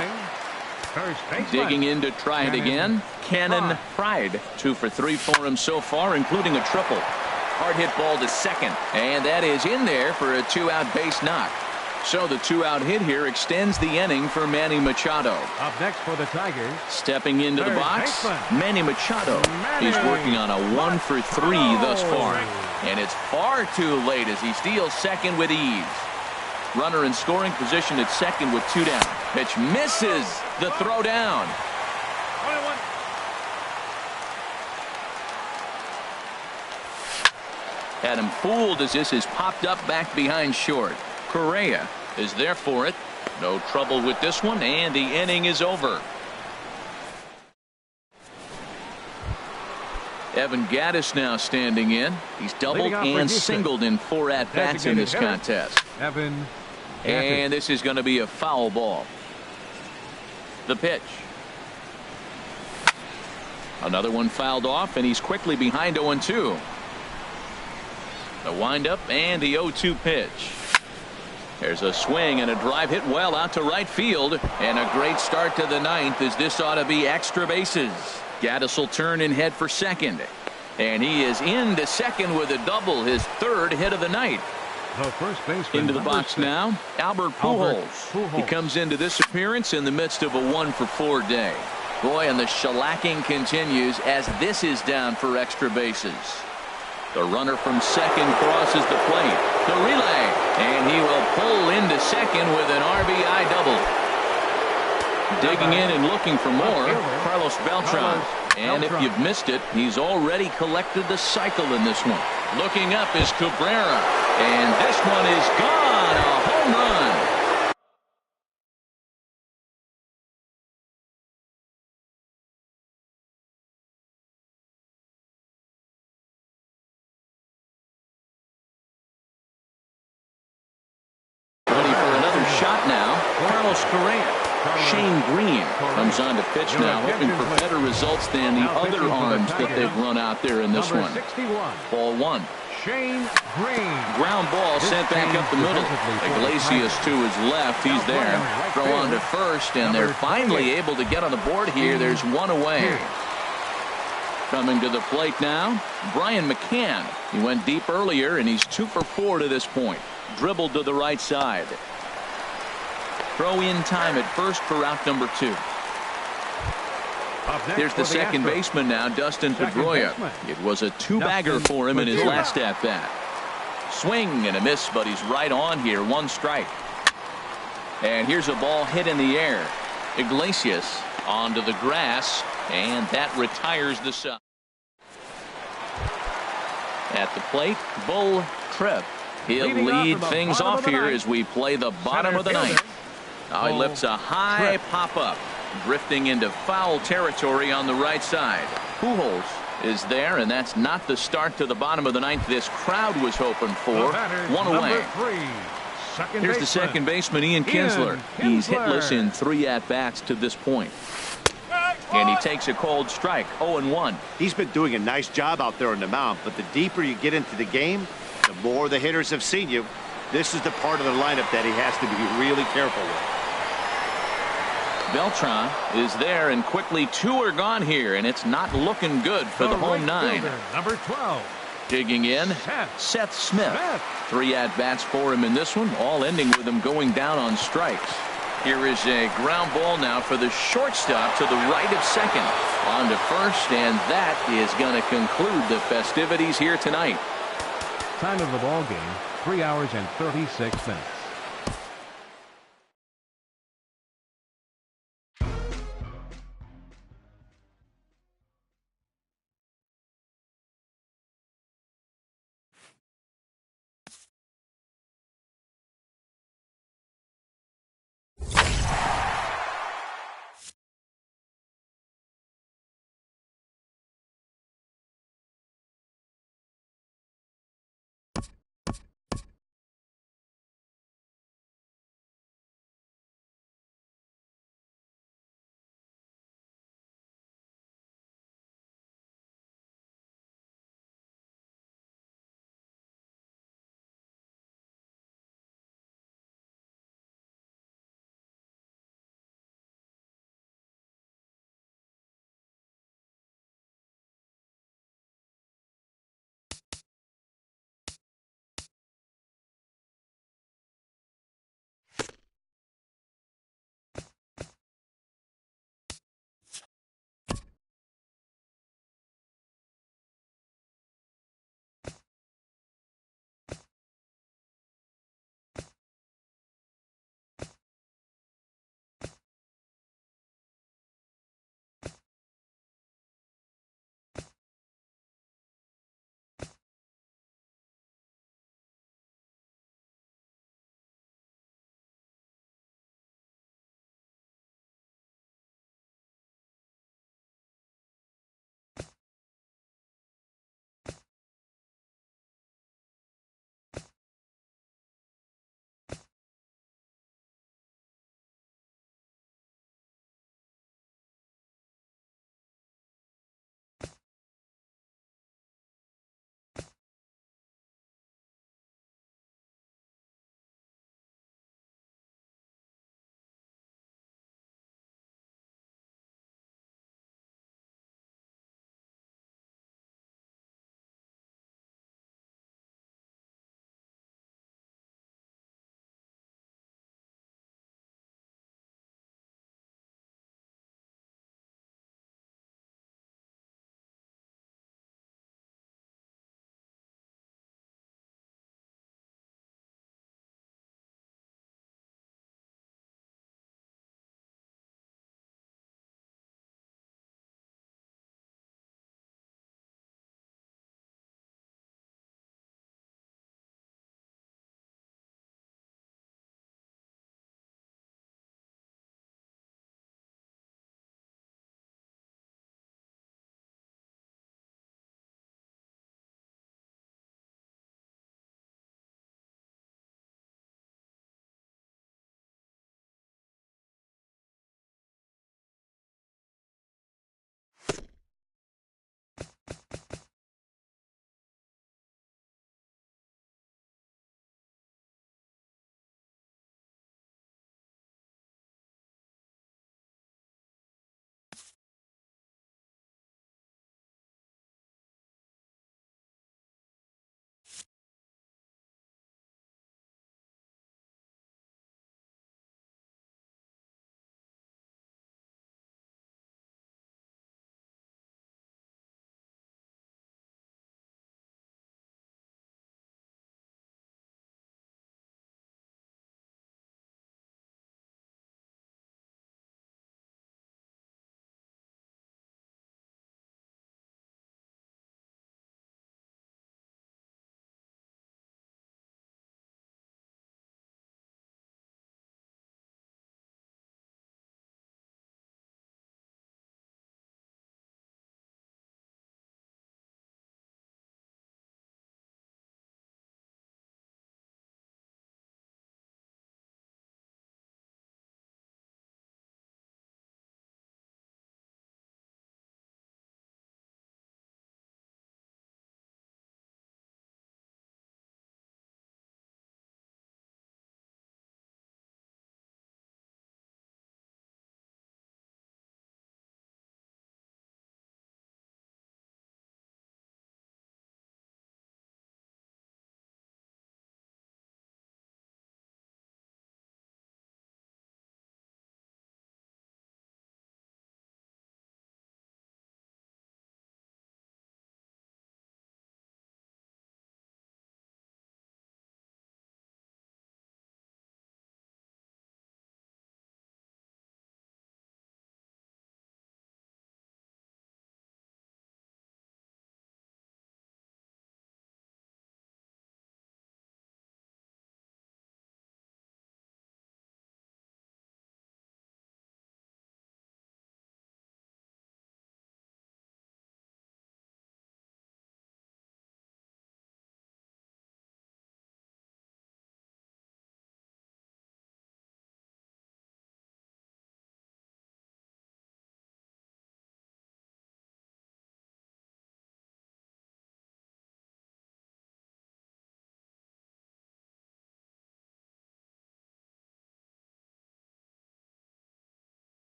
Digging in to try it again. Cannon Pride. 2 for 3 for him so far, including a triple. Hard hit ball to second. And that is in there for a 2-out base knock. So the 2-out hit here extends the inning for Manny Machado. Up next for the Tigers. Stepping into the box, Manny Machado. He's working on a 1 for 3 thus far. And it's far too late as he steals second with ease. Runner in scoring position at second with 2 down. Pitch misses the throw down. Had him fooled as this is popped up back behind short. Correa is there for it. No trouble with this one, and the inning is over. Evan Gattis now standing in. He's doubled and singled in 4 at-bats in this contest. Evan Gattis. And this is going to be a foul ball. The pitch. Another one fouled off, and he's quickly behind 0-2. The windup and the 0-2 pitch. There's a swing and a drive hit well out to right field, and a great start to the 9th as this ought to be extra bases. Gattis will turn and head for second, and he is into second with a double, his 3rd hit of the night. The first baseman, into the box 6. Now Albert Pujols. He comes into this appearance in the midst of a 1 for 4 day. Boy, and the shellacking continues as this is down for extra bases. The runner from second crosses the plate. The relay, and he will pull into second with an RBI double. Digging in and looking for more, Carlos Beltran. And if you've missed it, he's already collected the cycle in this one. Looking up is Cabrera, and this one is gone. A home run. Ready for another shot now. Carlos Correa. Shane Green comes on to pitch now, hoping for better results than the other arms that they've run out there in this one. Ball one. Shane Green. Ground ball sent back up the middle. Iglesias to his left. He's there. Throw on to first, and they're finally able to get on the board here. There's one away. Coming to the plate now, Brian McCann. He went deep earlier, and he's 2 for 4 to this point. Dribbled to the right side. Throw in time at first for out number 2. Here's the second baseman now, Dustin Pedroia. It was a 2-bagger for him in his last at-bat. Swing and a miss, but he's right on here. 1 strike. And here's a ball hit in the air. Iglesias onto the grass, and that retires the side. At the plate, Bull Tripp. He'll lead things off here as we play the bottom of the ninth. Now he lifts a high pop-up, drifting into foul territory on the right side. Pujols is there, and that's not the start to the bottom of the ninth this crowd was hoping for. 1 away. Here's the second baseman, Ian Kinsler. He's hitless in 3 at-bats to this point. And he takes a cold strike, 0-1. He's been doing a nice job out there on the mound, but the deeper you get into the game, the more the hitters have seen you. This is the part of the lineup that he has to be really careful with. Beltran is there, and quickly 2 are gone here, and it's not looking good for the home 9. Number 12. Digging in, Seth Smith. 3 at-bats for him in this one, all ending with him going down on strikes. Here is a ground ball now for the shortstop to the right of second. On to first, and that is going to conclude the festivities here tonight. Time of the ball game, 3 hours and 36 minutes.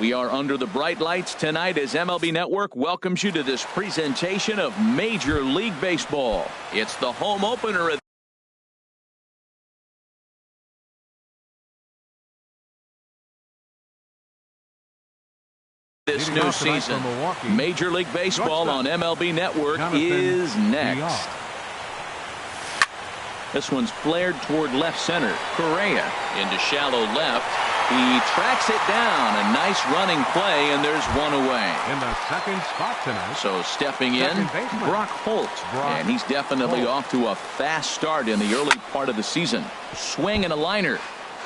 We are under the bright lights tonight as MLB Network welcomes you to this presentation of Major League Baseball. It's the home opener of this new season. Major League Baseball on MLB Network is next. This one's flared toward left center. Correa into shallow left. He tracks it down. A nice running play, and there's one away. In the second spot tonight. So stepping in, Brock Holt. And he's definitely off to a fast start in the early part of the season. Swing and a liner.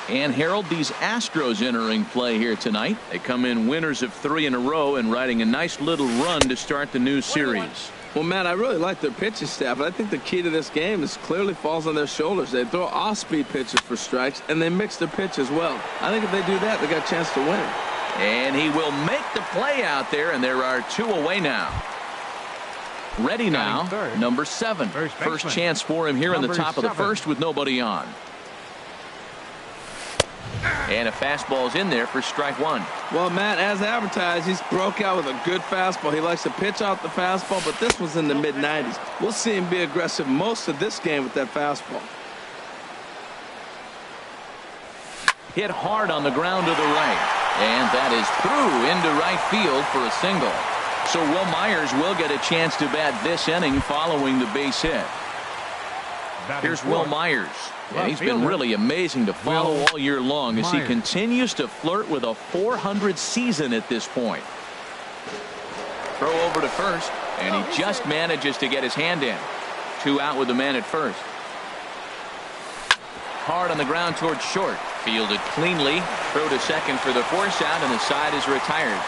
And Harold, these Astros entering play here tonight. They come in winners of 3 in a row and riding a nice little run to start the new series. Well, Matt, I really like their pitching staff, but I think the key to this game is clearly falls on their shoulders. They throw off-speed pitches for strikes, and they mix their pitch as well. I think if they do that, they got a chance to win. And he will make the play out there, and there are 2 away now. Ready now, number 7. First chance for him here in the top of the first with nobody on. And a fastball's in there for strike 1. Well, Matt, as advertised, he's broke out with a good fastball. He likes to pitch out the fastball, but this was in the mid-90s. We'll see him be aggressive most of this game with that fastball. Hit hard on the ground to the right. And that is through into right field for a single. So Will Myers will get a chance to bat this inning following the base hit. Here's Will Myers. And he's been really amazing to follow all year long as he continues to flirt with a .400 season at this point. Throw over to first, and he just manages to get his hand in. 2 out with the man at first. Hard on the ground towards short. Fielded cleanly. Throw to second for the force out, and the side is retired.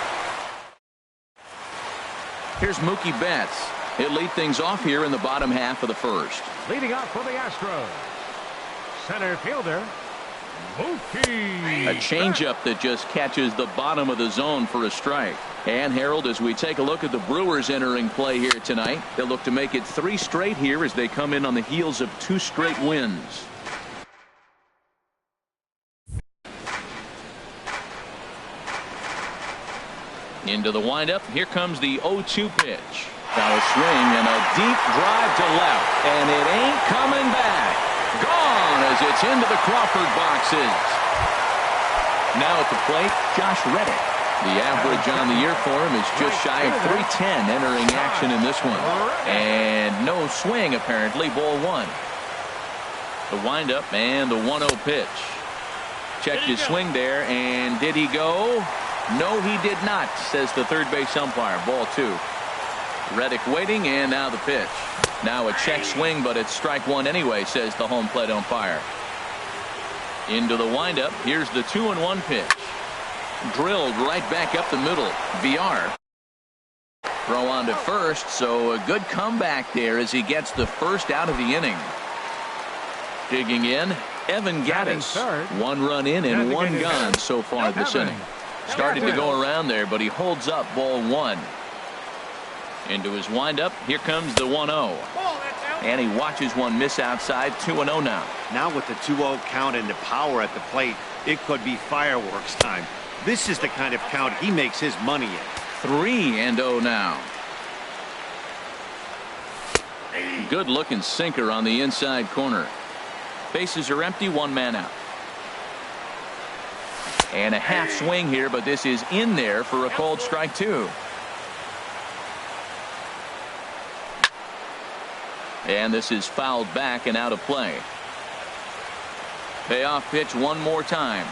Here's Mookie Betts. He'll lead things off here in the bottom half of the first. Leading off for the Astros, center fielder, Mookie. A changeup that just catches the bottom of the zone for a strike. And Harold, as we take a look at the Brewers entering play here tonight, they'll look to make it 3 straight here as they come in on the heels of 2 straight wins. Into the windup. Here comes the 0-2 pitch. Now a swing and a deep drive to left, and it ain't coming back. Gone as it's into the Crawford boxes. Now at the plate, Josh Reddick. The average on the year for him is just shy of .310 entering action in this one. And no swing apparently, ball 1. The windup and the 1-0 pitch. Checked his swing there, and did he go? No, he did not, says the third base umpire. Ball 2. Reddick waiting, and now the pitch. Now a check swing, but it's strike 1 anyway, says the home plate umpire. Into the windup. Here's the 2-1 pitch. Drilled right back up the middle. VR. Throw on to first, so a good comeback there as he gets the first out of the inning. Digging in, Evan Gattis. 1 run in and 1 gone so far this inning. Started to go around there, but he holds up ball 1. Into his windup. Here comes the 1-0. And he watches one miss outside. 2-0 now. Now with the 2-0 count and the power at the plate, it could be fireworks time. This is the kind of count he makes his money in. 3-0 now. Good looking sinker on the inside corner. Bases are empty. 1 man out. And a half swing here, but this is in there for a called strike 2. And this is fouled back and out of play. Payoff pitch one more time.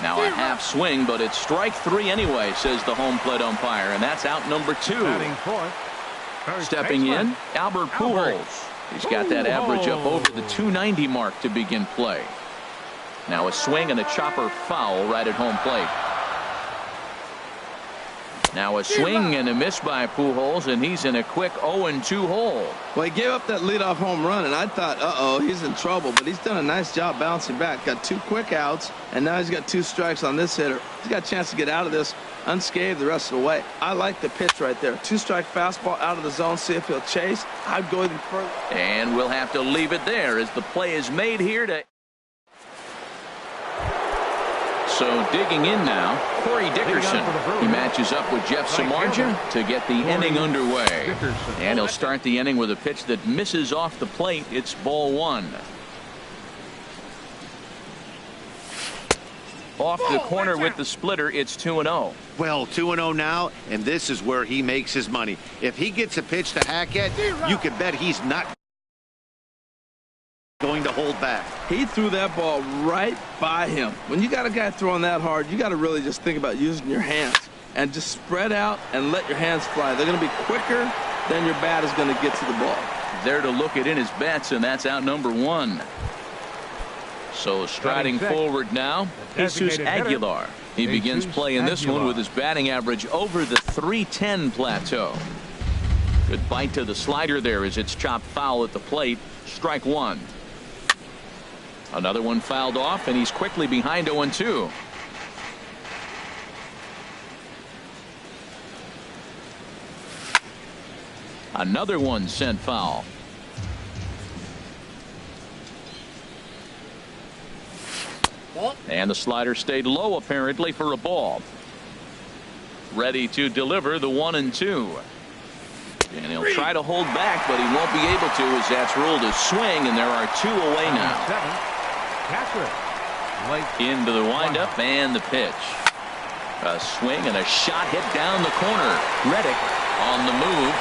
Now a half swing, but it's strike 3 anyway, says the home plate umpire, and that's out number 2. Stepping in, Albert Pujols. He's got that average up over the 290 mark to begin play. Now a swing and a chopper foul right at home plate. Now a swing and a miss by Pujols, and he's in a quick 0-2 hole. Well, he gave up that leadoff home run, and I thought, uh-oh, he's in trouble. But he's done a nice job bouncing back. Got 2 quick outs, and now he's got 2 strikes on this hitter. He's got a chance to get out of this unscathed the rest of the way. I like the pitch right there. 2-strike fastball out of the zone. See if he'll chase. I'd go even further. And we'll have to leave it there as the play is made here to So digging in now, Corey Dickerson. He matches up with Jeff Samardzija to get the inning underway. And he'll start the inning with a pitch that misses off the plate. It's ball one. Off the corner with the splitter, it's 2-0. Well, 2-0 now, and this is where he makes his money. If he gets a pitch to hack at, you can bet he's not going to hold back. He threw that ball right by him. When you got a guy throwing that hard, you got to really just think about using your hands and just spread out and let your hands fly. They're going to be quicker than your bat is going to get to the ball. There to look it in his bets, and that's out number one. So striding forward now, Jesus Aguilar. He begins playing this one with his batting average over the 310 plateau. Good bite to the slider there as it's chopped foul at the plate. Strike one. Another one fouled off, and he's quickly behind 0-2. Another one sent foul. And the slider stayed low apparently for a ball. Ready to deliver the 1-2. And he'll try to hold back, but he won't be able to as that's ruled a swing, and there are two away now. Into the windup and the pitch. A swing and a shot hit down the corner. Reddick on the move.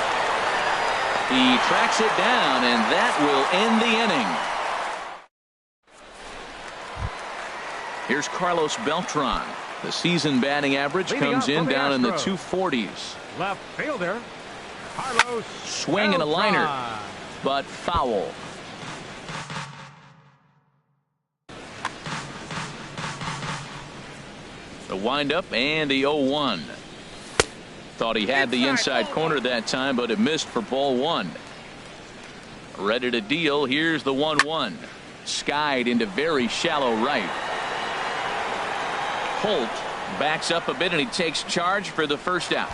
He tracks it down, and that will end the inning. Here's Carlos Beltran. The season batting average comes in down in the 240s. Left fielder, Carlos. Swing and a liner, but foul. The windup and the 0-1. Thought he had the inside corner that time, but it missed for ball one. Ready to deal. Here's the 1-1. Skied into very shallow right. Holt backs up a bit, and he takes charge for the first out.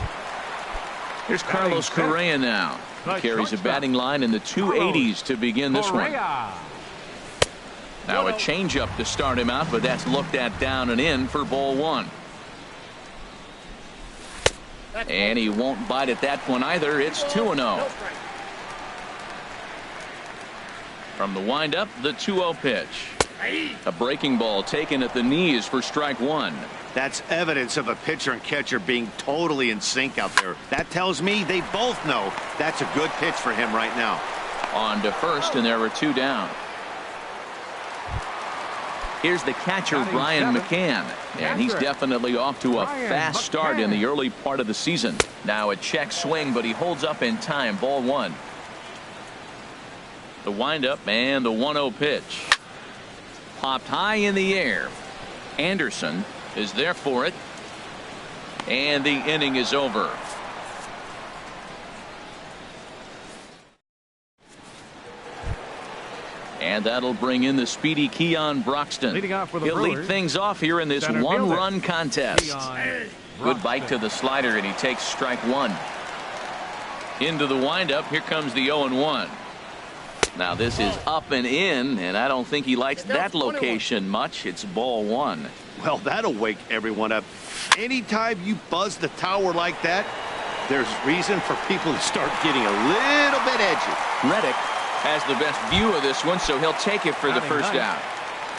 Here's Carlos Correa now. He carries a batting line in the 280s to begin this one. Now a changeup to start him out, but that's looked at down and in for ball one. And he won't bite at that one either. It's 2-0. From the windup, the 2-0 pitch. A breaking ball taken at the knees for strike one. That's evidence of a pitcher and catcher being totally in sync out there. That tells me they both know that's a good pitch for him right now. On to first, and there were two down. Here's the catcher, Brian McCann, and he's definitely off to a fast start in the early part of the season. Now a check swing, but he holds up in time. Ball one. The windup and the 1-0 pitch. Popped high in the air. Anderson is there for it. And the inning is over. And that'll bring in the speedy Keon Broxton. He'll lead things off here in this one-run contest. Good bite to the slider, and he takes strike one. Into the windup. Here comes the 0-1. Now this is up and in, and I don't think he likes that location much. It's ball one. Well, that'll wake everyone up. Anytime you buzz the tower like that, there's reason for people to start getting a little bit edgy. Reddick has the best view of this one, so he'll take it for the first out.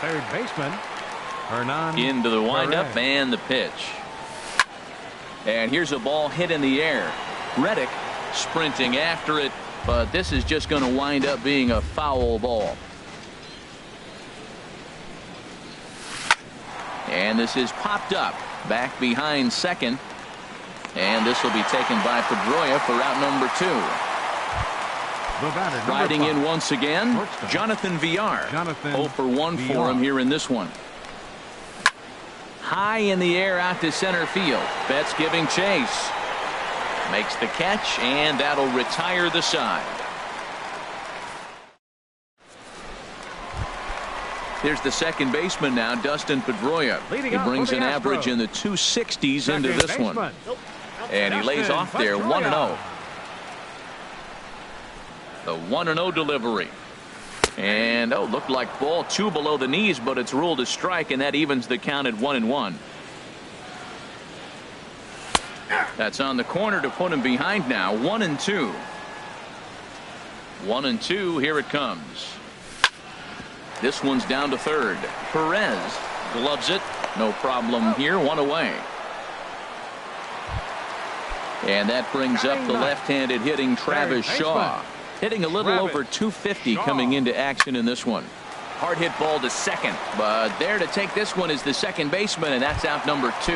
Third baseman, Hernan. Into the windup and the pitch. And here's a ball hit in the air. Reddick sprinting after it, but this is just going to wind up being a foul ball. And this is popped up back behind second, and this will be taken by Pedroia for out number two. Riding in once again, Jonathan Villar. 0 for 1 for him here in this one. High in the air out to center field. Betts giving chase. Makes the catch, and that'll retire the side. Here's the second baseman now, Dustin Pedroia. He brings an average in the 260s into this one. And he lays off there 1-0. The 1-0 delivery. And looked like ball 2 below the knees, but it's ruled a strike, and that evens the count at 1-1. That's on the corner to put him behind now. 1-2. 1-2. Here it comes. This one's down to third. Perez gloves it. No problem here. 1 away. And that brings up the left-handed hitting Travis Shaw. Hitting a little over 250 coming into action in this one. Hard hit ball to second, but there to take this one is the second baseman, and that's out number 2.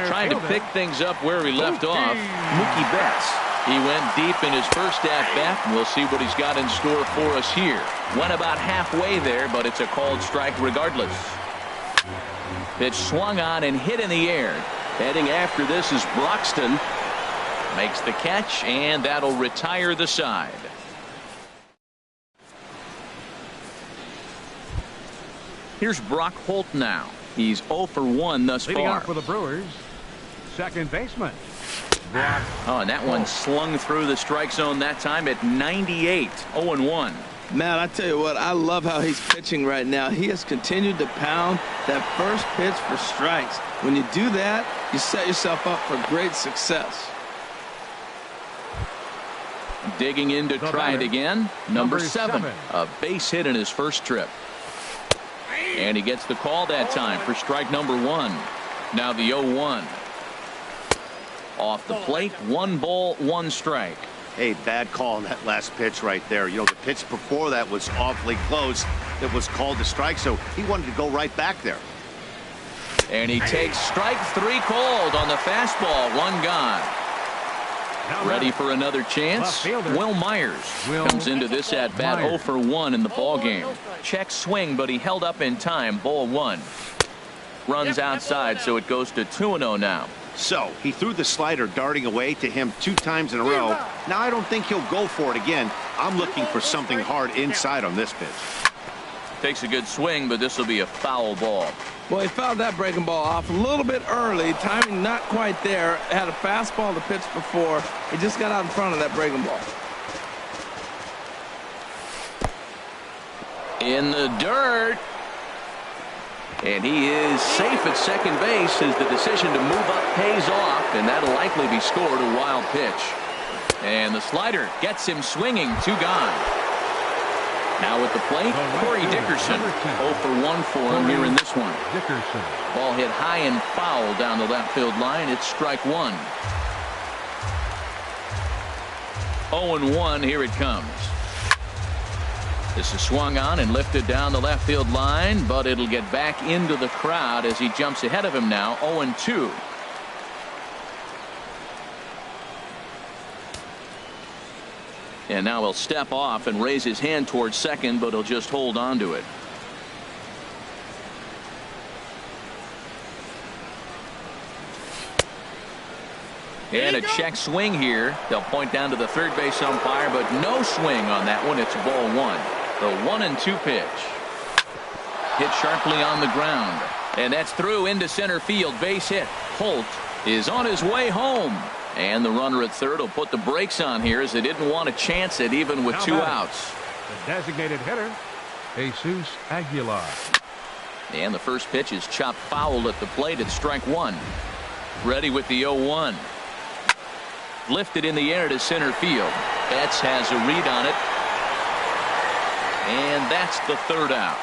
Trying to pick things up where he left off, Mookie Betts. He went deep in his first at-bat, and we'll see what he's got in store for us here. Went about halfway there, but it's a called strike regardless. Pitch swung on and hit in the air. Heading after this is Broxton. Makes the catch, and that'll retire the side. Here's Brock Holt now. He's 0 for 1 thus Leading far. off for the Brewers, second baseman. And that one slung through the strike zone that time at 98. 0-1. Man, I tell you what, I love how he's pitching right now. He has continued to pound that first pitch for strikes. When you do that, you set yourself up for great success. Digging in to try it again. Number 7. A base hit in his first trip. And he gets the call that time for strike number 1. Now the 0-1. Off the plate, 1 ball, 1 strike. Hey, bad call on that last pitch right there. You know, the pitch before that was awfully close. It was called a strike, so he wanted to go right back there. And he takes strike 3 called on the fastball. 1 gone. Ready for another chance. Will Myers comes into this at bat 0 for 1 in the ball game. Check swing, but he held up in time. Ball 1. Runs outside, so it goes to 2-0 now. So he threw the slider darting away to him 2 times in a row. Now I don't think he'll go for it again. I'm looking for something hard inside on this pitch. Takes a good swing, but this will be a foul ball. Well, he fouled that breaking ball off a little bit early. Timing not quite there. Had a fastball to pitch before. He just got out in front of that breaking ball. In the dirt. And he is safe at second base as the decision to move up pays off, and that'll likely be scored. A wild pitch. And the slider gets him swinging. 2 gone. Now at the plate, Corey Dickerson. 0 for 1 for him here in this one. Ball hit high and foul down the left field line. It's strike 1. 0-1. Here it comes. This is swung on and lifted down the left field line, but it'll get back into the crowd as he jumps ahead of him now. 0-2. And now he'll step off and raise his hand towards second, but he'll just hold on to it. And a check swing here. They'll point down to the third base umpire, but no swing on that one. It's ball 1. The 1-2 pitch. Hit sharply on the ground. And that's through into center field. Base hit. Holt is on his way home. And the runner at third will put the brakes on here as they didn't want to chance it even with 2 outs. The designated hitter, Jesus Aguilar. And the first pitch is chopped foul at the plate. It's strike 1. Ready with the 0-1. Lifted in the air to center field. Betts has a read on it. And that's the 3rd out.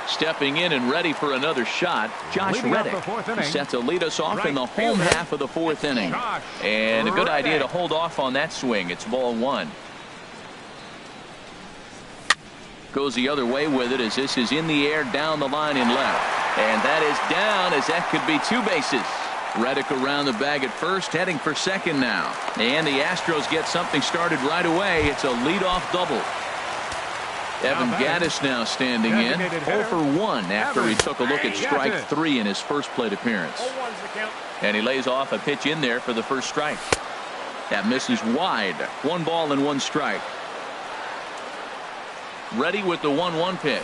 Stepping in and ready for another shot, Josh Reddick. He's set to lead us off in the home half of the 4th inning. And a good idea to hold off on that swing. It's ball 1. Goes the other way with it as this is in the air down the line in left. And that is down as that could be 2 bases. Reddick around the bag at first, heading for second now. And the Astros get something started right away. It's a leadoff double. Evan Gattis now standing in. 0 for 1 after he took a look at strike 3 in his first plate appearance. And he lays off a pitch in there for the first strike. That misses wide. 1 ball and 1 strike. Ready with the 1-1 pitch.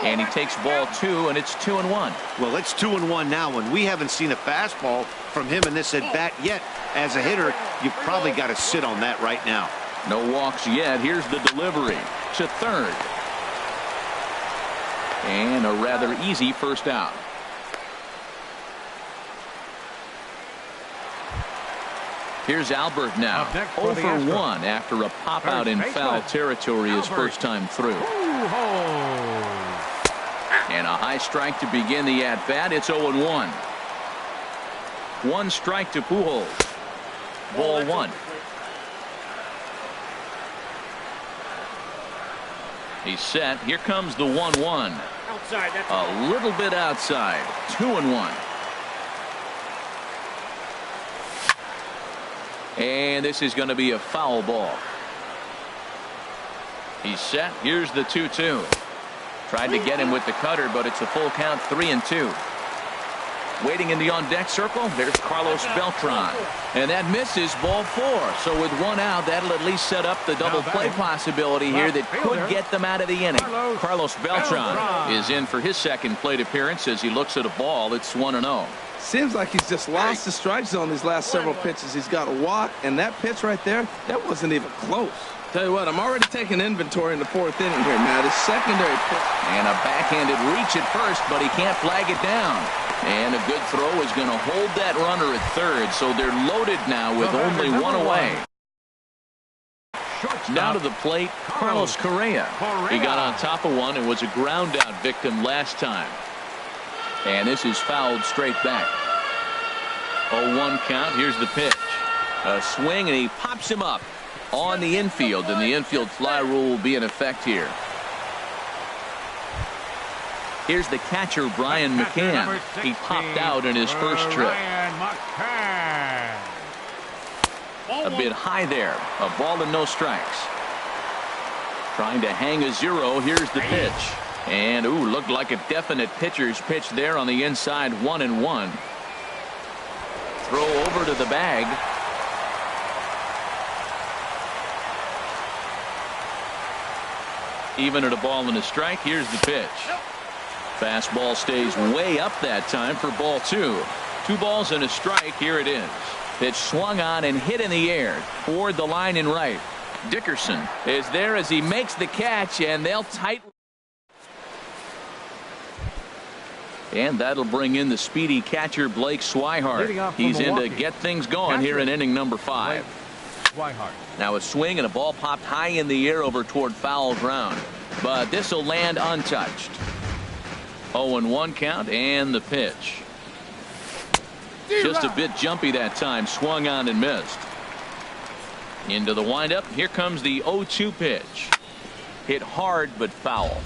And he takes ball 2, and it's 2-1. Well, it's 2-1 now, and we haven't seen a fastball from him in this at bat yet. As a hitter, you've probably got to sit on that right now. No walks yet. Here's the delivery to third. And a rather easy first out. Here's Albert now. 0 for 1 after a pop out in foul territory his first time through. And a high strike to begin the at bat. It's 0-1. 1 strike to Pujols. Ball 1. He's set. Here comes the 1-1. A little bit outside. 2-1. And this is going to be a foul ball. He's set. Here's the 2-2. Tried to get him with the cutter, but it's a full count, 3-2. Waiting in the on-deck circle, there's Carlos Beltran. And that misses, ball 4. So with 1 out, that'll at least set up the double play possibility here that could get them out of the inning. Carlos Beltran is in for his second plate appearance as he looks at a ball. It's 1-0. Seems like he's just lost the strike zone these last several pitches. He's got a walk, and that pitch right there, that wasn't even close. Tell you what, I'm already taking inventory in the 4th inning here, Matt. His secondary pitch. And a backhanded reach at first, but he can't flag it down. And a good throw is going to hold that runner at third, so they're loaded now with only 1 away. Now to the plate, Carlos Correa. He got on top of one and was a ground out victim last time. And this is fouled straight back. 0-1 count. Here's the pitch. A swing, and he pops him up on the infield, and the infield fly rule will be in effect here. Here's the catcher, Brian McCann. He popped out in his first trip. A bit high there. A ball and no strikes. Trying to hang a 0. Here's the pitch. And, ooh, looked like a definite pitcher's pitch there on the inside. 1-1. Throw over to the bag. Even at a ball and a strike. Here's the pitch. Fastball stays way up that time for ball 2. 2 balls and a strike. Here it is. Pitch swung on and hit in the air toward the line and right. Dickerson is there as he makes the catch, and they'll tighten. And that'll bring in the speedy catcher Blake Swihart. He's in to get things going here in inning number 5. Now a swing and a ball popped high in the air over toward foul ground, but this will land untouched. 0-1 count, and the pitch. Just a bit jumpy that time. Swung on and missed. Into the windup. Here comes the 0-2 pitch. Hit hard but foul.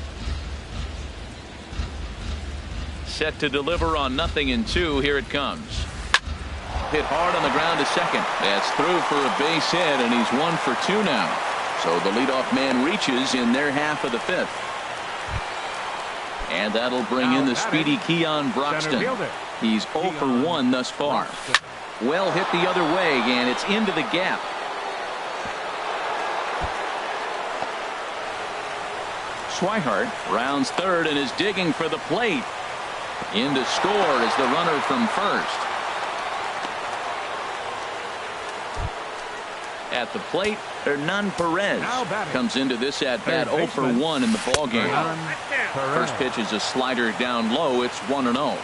Set to deliver on 0-2. Here it comes. Hit hard on the ground to second. That's through for a base hit, and he's 1 for 2 now. So the leadoff man reaches in their half of the 5th. And that'll bring in the speedy Keon Broxton. He's 0 for 1 thus far. Well hit the other way, and it's into the gap. Swihart rounds third and is digging for the plate. In to score is the runner from first. At the plate, Hernan Perez comes into this at bat 0 for 1 in the ball game. First pitch is a slider down low. It's 1-0.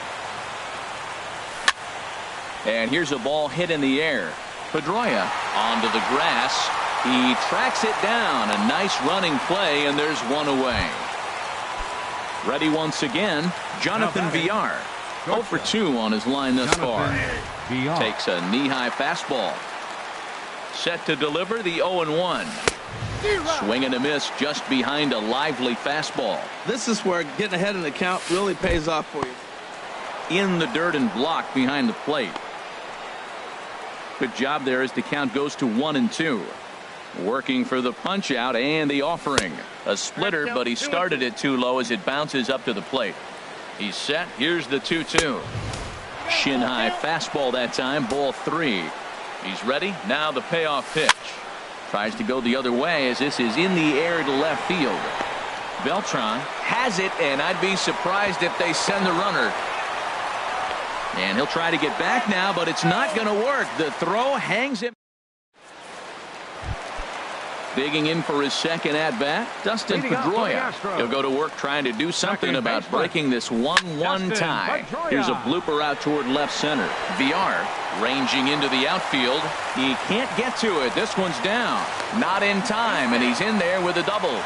And here's a ball hit in the air. Pedroia onto the grass. He tracks it down. A nice running play, and there's 1 away. Ready once again, Jonathan Villar. 0 for 2 on his line thus far. Takes a knee-high fastball. Set to deliver the 0-1. Swing and a miss just behind a lively fastball. This is where getting ahead in the count really pays off for you. In the dirt and blocked behind the plate. Good job there as the count goes to 1-2. Working for the punch out and the offering. A splitter, but he started it too low as it bounces up to the plate. He's set. Here's the 2-2. Shin high fastball that time. Ball 3. He's ready. Now the payoff pitch. Tries to go the other way as this is in the air to left field. Beltran has it, and I'd be surprised if they send the runner. And he'll try to get back now, but it's not going to work. The throw hangs him. Digging in for his second at-bat, Dustin Pedroia. He'll go to work trying to do something about breaking this 1-1 tie. Here's a blooper out toward left center. VR ranging into the outfield. He can't get to it. This one's down. Not in time, and he's in there with a double.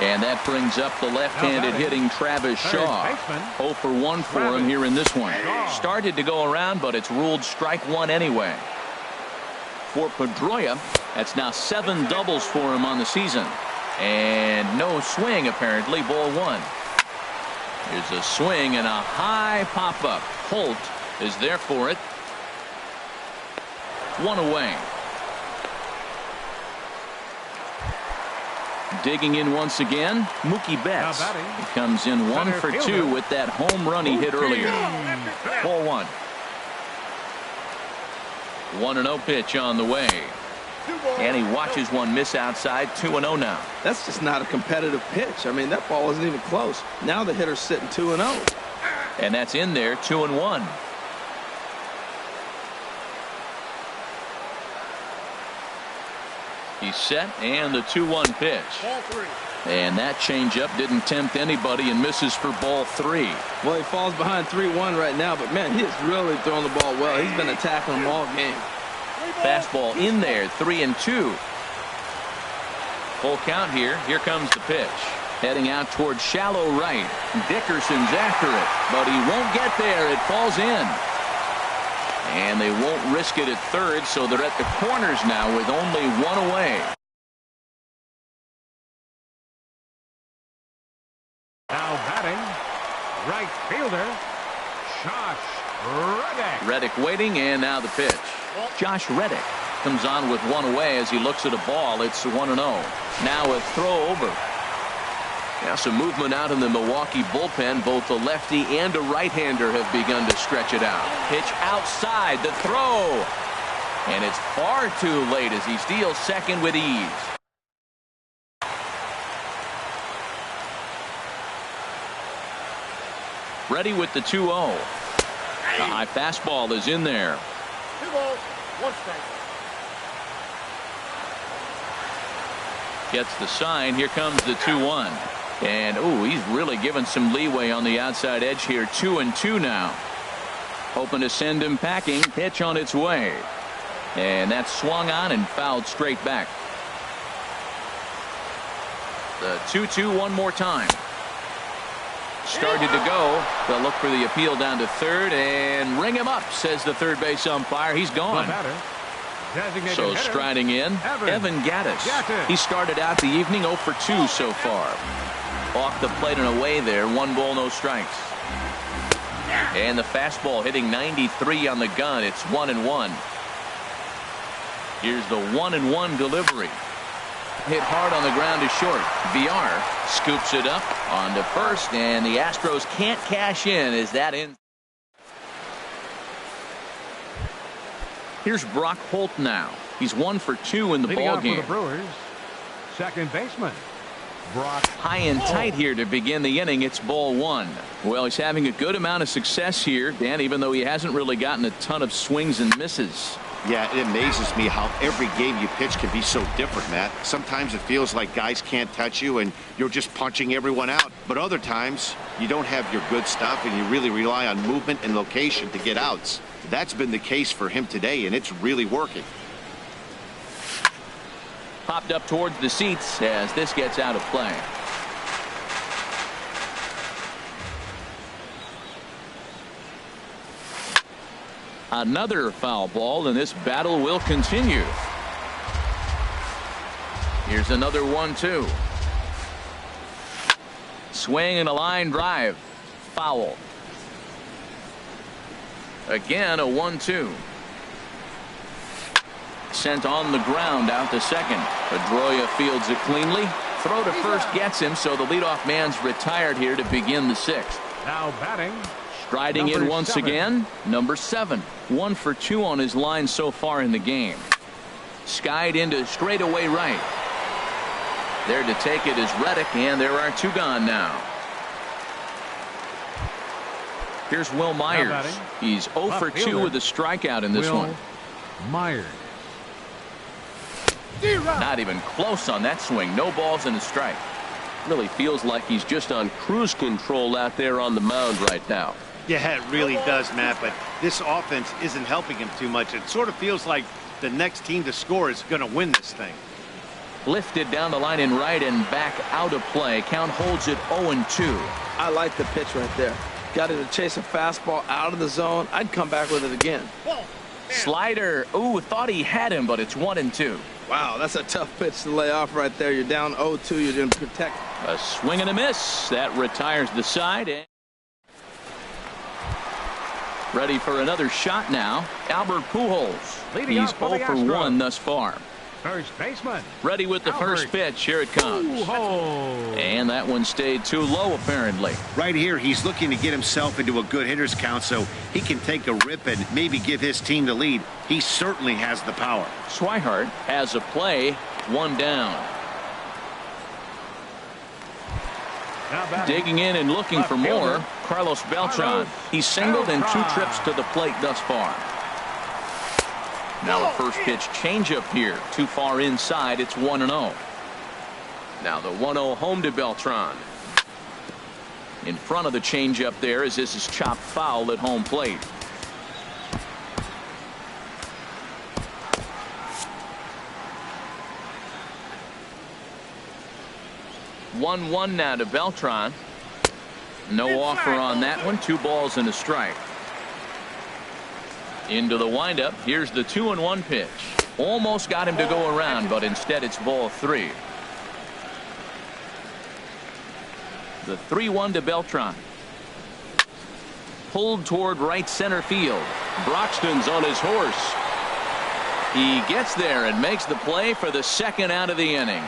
And that brings up the left-handed hitting Travis Shaw. 0 for 1 for him here in this one. Started to go around, but it's ruled strike one anyway. For Pedroia, that's now 7 doubles for him on the season. And no swing, apparently. Ball 1. Here's a swing and a high pop-up. Holt is there for it. 1 away. Digging in once again, Mookie Betts. He comes in 1 for 2 with that home run he hit earlier. Ball 1. 1-0 pitch on the way. And he watches one miss outside. 2-0 now. That's just not a competitive pitch. I mean, that ball wasn't even close. Now the hitter's sitting 2-0. And that's in there, 2-1. He's set, and the 2-1 pitch. Ball 3. And that changeup didn't tempt anybody and misses for ball 3. Well, he falls behind 3-1 right now, but man, he has really thrown the ball well. He's been attacking them all game. Fastball in there, 3-2. Full count here. Here comes the pitch. Heading out towards shallow right. Dickerson's after it, but he won't get there. It falls in. And they won't risk it at third, so they're at the corners now with only 1 away. Now batting, right fielder, Josh Reddick. Reddick waiting, and now the pitch. Josh Reddick comes on with 1 away as he looks at a ball. It's 1-0. Now a throw over. Now some movement out in the Milwaukee bullpen. Both a lefty and a right-hander have begun to stretch it out. Pitch outside, the throw. And it's far too late as he steals second with ease. Ready with the 2-0. The high fastball is in there. 2 balls, 1 strike. Gets the sign. Here comes the 2-1. And, ooh, he's really given some leeway on the outside edge here. 2-2 now. Hoping to send him packing. Pitch on its way. And that's swung on and fouled straight back. The 2-2 one more time. Started to go. They'll look for the appeal down to third and ring him up, says the third base umpire. He's gone. So striding in, Evan Gattis. He started out the evening 0 for 2 so far. Off the plate and away there. 1 ball, no strikes. And the fastball hitting 93 on the gun. It's 1-1. Here's the 1-1 delivery. Hit hard on the ground to short. VR scoops it up onto first, and the Astros can't cash in as that ends. Here's Brock Holt now. He's 1 for 2 in the ball game. For the Brewers, second baseman Brock. High and tight here to begin the inning. It's ball 1. Well, he's having a good amount of success here, Dan, even though he hasn't really gotten a ton of swings and misses. Yeah, it amazes me how every game you pitch can be so different, Matt. Sometimes it feels like guys can't touch you and you're just punching everyone out. But other times you don't have your good stuff and you really rely on movement and location to get outs. That's been the case for him today, and it's really working. Popped up towards the seats as this gets out of play. Another foul ball, and this battle will continue. Here's another 1-2. Swing and a line drive. Foul. Again, a 1-2. Sent on the ground out to second. Pedroia fields it cleanly. Throw to first gets him, so the leadoff man's retired here to begin the 6th. Now batting. Striding in once again, number 7. 1 for 2 on his line so far in the game. Skied into straightaway right. There to take it is Reddick, and there are 2 gone now. Here's Will Myers. He's 0 for 2 with a strikeout in this one. Myers. Not even close on that swing. No balls and a strike. Really feels like he's just on cruise control out there on the mound right now. Yeah, it really does, Matt, but this offense isn't helping him too much. It sort of feels like the next team to score is going to win this thing. Lifted down the line in right and back out of play. Count holds it 0-2. I like the pitch right there. Got it to chase a fastball out of the zone. I'd come back with it again. Slider. Ooh, thought he had him, but it's 1-2. Wow, that's a tough pitch to lay off right there. You're down 0-2. You're going to protect. A swing and a miss. That retires the side. And ready for another shot now. Albert Pujols. He's 0 for 1 thus far. First baseman. Ready with the first pitch. Here it comes. And that one stayed too low, apparently. Right here, he's looking to get himself into a good hitter's count so he can take a rip and maybe give his team the lead. He certainly has the power. Swihart has a play. 1 down. Digging in and looking for more. Carlos Beltran. He's singled and 2 trips to the plate thus far. Now a first pitch changeup here. Too far inside. It's 1-0. Now the 1-0 home to Beltran. In front of the changeup there as this is chopped foul at home plate. One now to Beltran. No offer on that one. 2 balls and a strike. Into the windup. Here's the 2-1 pitch. Almost got him to go around, but instead it's ball 3. The 3-1 to Beltran. Pulled toward right center field. Broxton's on his horse. He gets there and makes the play for the 2nd out of the inning.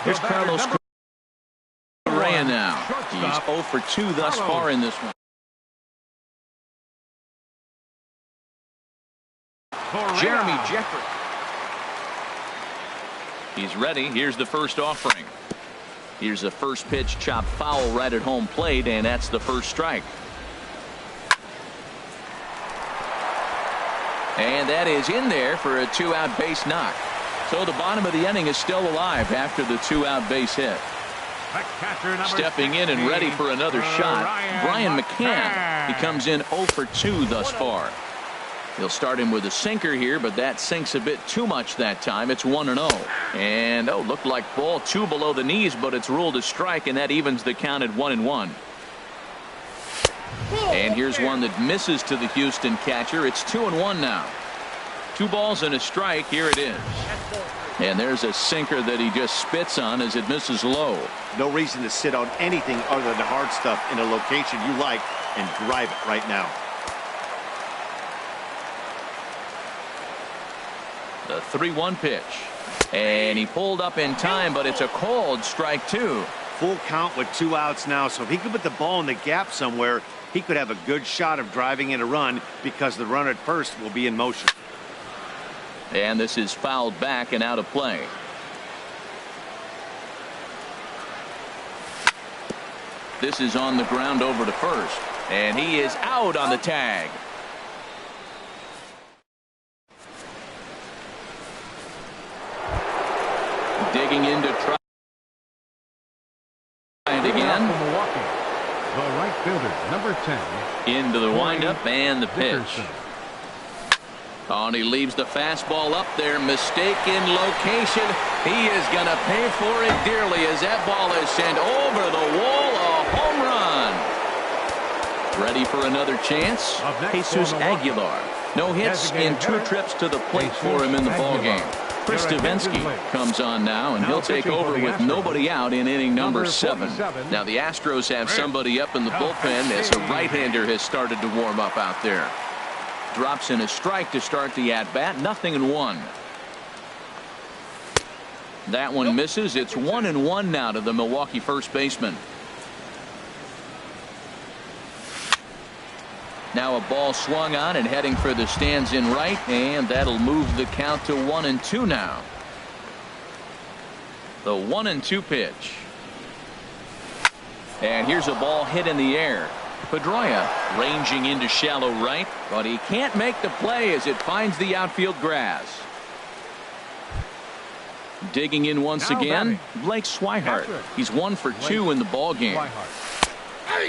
Here's Carlos Correa now. He's 0 for 2 thus far in this one. Jeremy Jeffrey. He's ready. Here's the first offering. Here's the first pitch chopped foul right at home plate, and that's the first strike. And that is in there for a 2-out base knock. So the bottom of the inning is still alive after the 2-out base hit. Stepping in and ready for another shot, Brian McCann. He comes in 0 for 2 thus far. He'll start him with a sinker here, but that sinks a bit too much that time. It's 1-0. And looked like ball 2 below the knees, but it's ruled a strike, and that evens the count at 1-1. And here's one that misses to the Houston catcher. It's 2-1 now. 2 balls and a strike. Here it is. And there's a sinker that he just spits on as it misses low. No reason to sit on anything other than the hard stuff in a location you like and drive it right now. The 3-1 pitch. And he pulled up in time, but it's a called strike 2. Full count with 2 outs now, so if he could put the ball in the gap somewhere, he could have a good shot of driving in a run because the runner at first will be in motion. And this is fouled back and out of play. This is on the ground over to first. And he is out on the tag. Digging in to try it again. The right fielder, number 10. Into the windup and the pitch. Oh, and he leaves the fastball up there. Mistaken location. He is going to pay for it dearly as that ball is sent over the wall. A home run. Ready for another chance. Jesus Aguilar. No hits in 2 trips to the plate for him in the ballgame. Chris Davinsky comes on now, and he'll take over with nobody out in inning number 7. Now the Astros have somebody up in the bullpen as a right-hander has started to warm up out there. Drops in a strike to start the at-bat. 0-1. That one misses. It's 1-1 now to the Milwaukee first baseman. Now a ball swung on and heading for the stands in right, and that'll move the count to 1-2 now. The 1-2 pitch. And here's a ball hit in the air. Pedroia ranging into shallow right, but he can't make the play as it finds the outfield grass. Digging in once again, Blake Swihart. He's 1 for 2 in the ball game.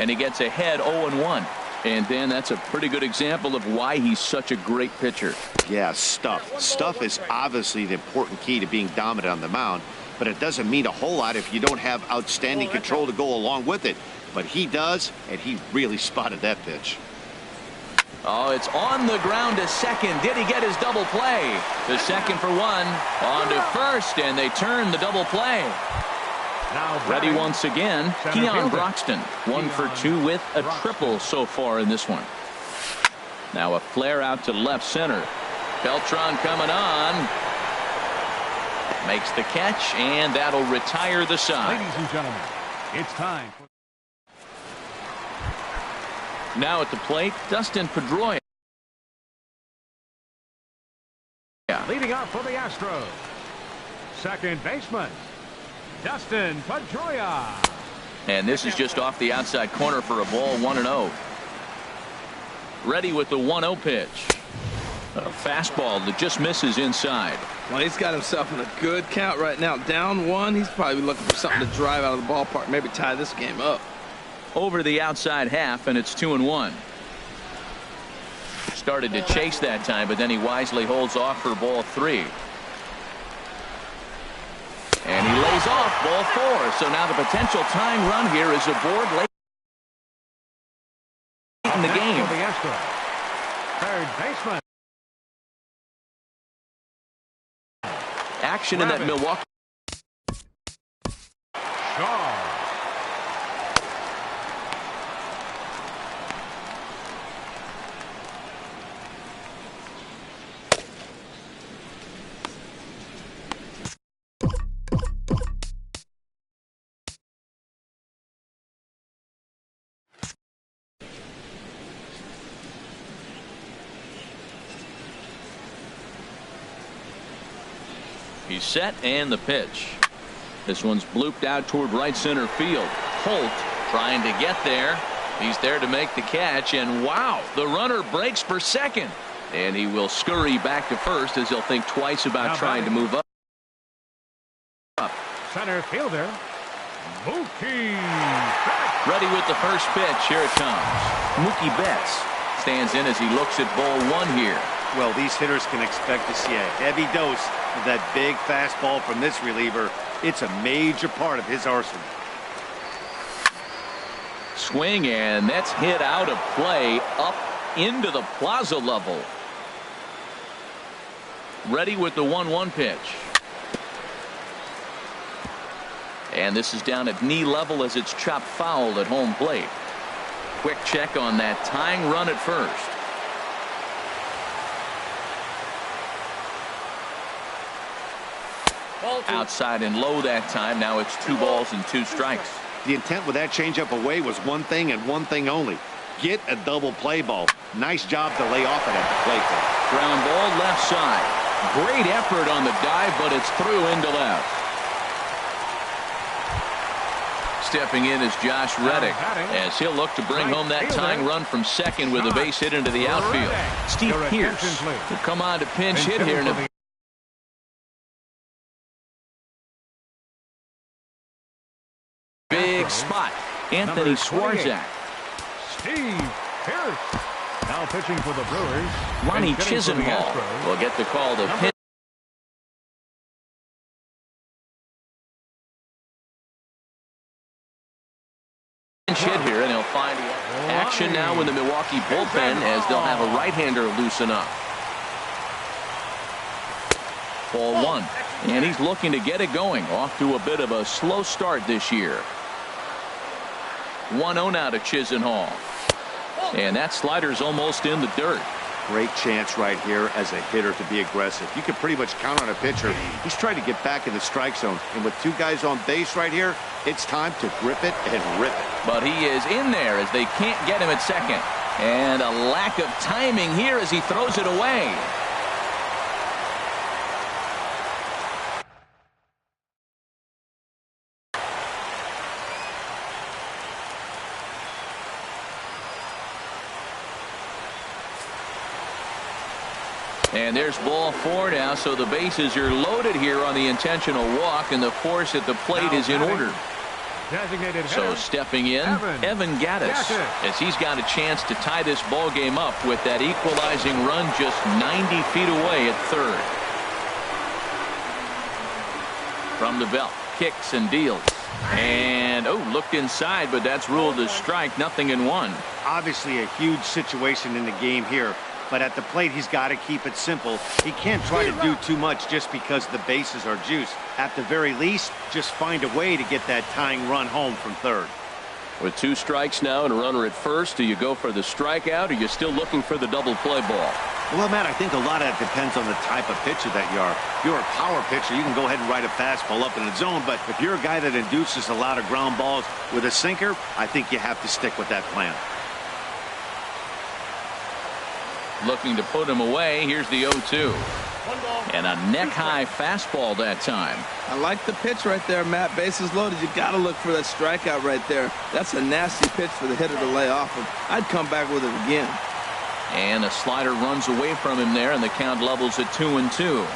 And he gets ahead 0-1. And then that's a pretty good example of why he's such a great pitcher. Yeah, stuff. Stuff is obviously the important key to being dominant on the mound, but it doesn't mean a whole lot if you don't have outstanding control to go along with it. But he does, and he really spotted that pitch. Oh, it's on the ground to second. Did he get his double play? The second for 1. On to first, and they turn the double play. Ready once again, Keon Broxton. 1 for 2 with a triple so far in this one. Now a flare out to left center. Beltran coming on. Makes the catch, and that'll retire the side. Ladies and gentlemen, it's time. Now at the plate, Dustin Pedroia. Leading up for the Astros, second baseman, Dustin Pedroia. And this is just off the outside corner for a ball, 1-0. Ready with the 1-0 pitch. A fastball that just misses inside. Well, he's got himself in a good count right now. Down 1. He's probably looking for something to drive out of the ballpark, maybe tie this game up. Over the outside half, and it's 2-1. Started to chase that time, but then he wisely holds off for ball 3. And he lays off ball 4. So now the potential tying run here is aboard late in the game. For the Astros, third baseman. Action in that Milwaukee. Shaw. He's set, and the pitch. This one's blooped out toward right center field. Holt trying to get there. He's there to make the catch, and wow, the runner breaks for second. And he will scurry back to first as he'll think twice about trying to move up. Center fielder, Mookie. Ready with the first pitch. Here it comes. Mookie Betts stands in as he looks at ball 1 here. Well, these hitters can expect to see a heavy dose of that big fastball from this reliever. It's a major part of his arsenal. Swing, and that's hit out of play up into the plaza level. Ready with the 1-1 pitch. And this is down at knee level as it's chopped foul at home plate. Quick check on that tying run at first. Outside and low that time. Now it's 2 balls and 2 strikes. The intent with that changeup away was one thing and one thing only. Get a double play ball. Nice job to lay off it at the plate. Ground ball left side. Great effort on the dive, but it's through into left. Stepping in is Josh Reddick as he'll look to bring home that tying run from second with a base hit into the outfield. Steve Pierce will come on to pinch hit here in a big spot. Anthony Swarzak. Steve Pierce. Now pitching for the Brewers, Ronnie Chisenhall will get the call to pinch hit here, and he'll find action now in the Milwaukee bullpen as they'll have a right-hander loosen up. Ball 1, and he's looking to get it going. Off to a bit of a slow start this year. 1-0 now to Chisenhall. And that slider's almost in the dirt. Great chance right here as a hitter to be aggressive. You can pretty much count on a pitcher. He's trying to get back in the strike zone. And with 2 guys on base right here, it's time to grip it and rip it. But he is in there as they can't get him at second. And a lack of timing here as he throws it away. And there's ball 4 now, so the bases are loaded here on the intentional walk, and the force at the plate is in order. So stepping in, Evan Gattis, as he's got a chance to tie this ball game up with that equalizing run just 90 feet away at third. From the belt, kicks and deals. And, looked inside, but that's ruled a strike, 0-1. Obviously a huge situation in the game here. But at the plate, he's got to keep it simple. He can't try to do too much just because the bases are juiced. At the very least, just find a way to get that tying run home from third. With 2 strikes now and a runner at first, do you go for the strikeout or are you still looking for the double play ball? Well, Matt, I think a lot of that depends on the type of pitcher that you are. If you're a power pitcher, you can go ahead and ride a fastball up in the zone. But if you're a guy that induces a lot of ground balls with a sinker, I think you have to stick with that plan. Looking to put him away. Here's the 0-2. And a neck-high fastball that time. I like the pitch right there, Matt. Bases loaded. You got to look for that strikeout right there. That's a nasty pitch for the hitter to lay off of. I'd come back with it again. And a slider runs away from him there, and the count levels at 2-2.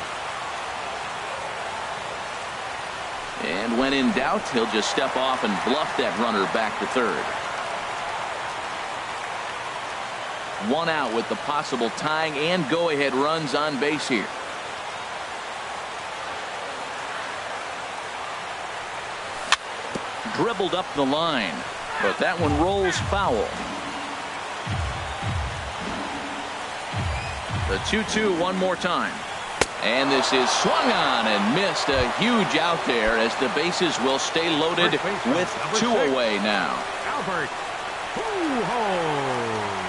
And when in doubt, he'll just step off and bluff that runner back to third. 1 out with the possible tying and go-ahead runs on base here. Dribbled up the line, but that one rolls foul. The 2-2 one more time. And this is swung on and missed. A huge out there as the bases will stay loaded with 2 away now. Albert Pujols.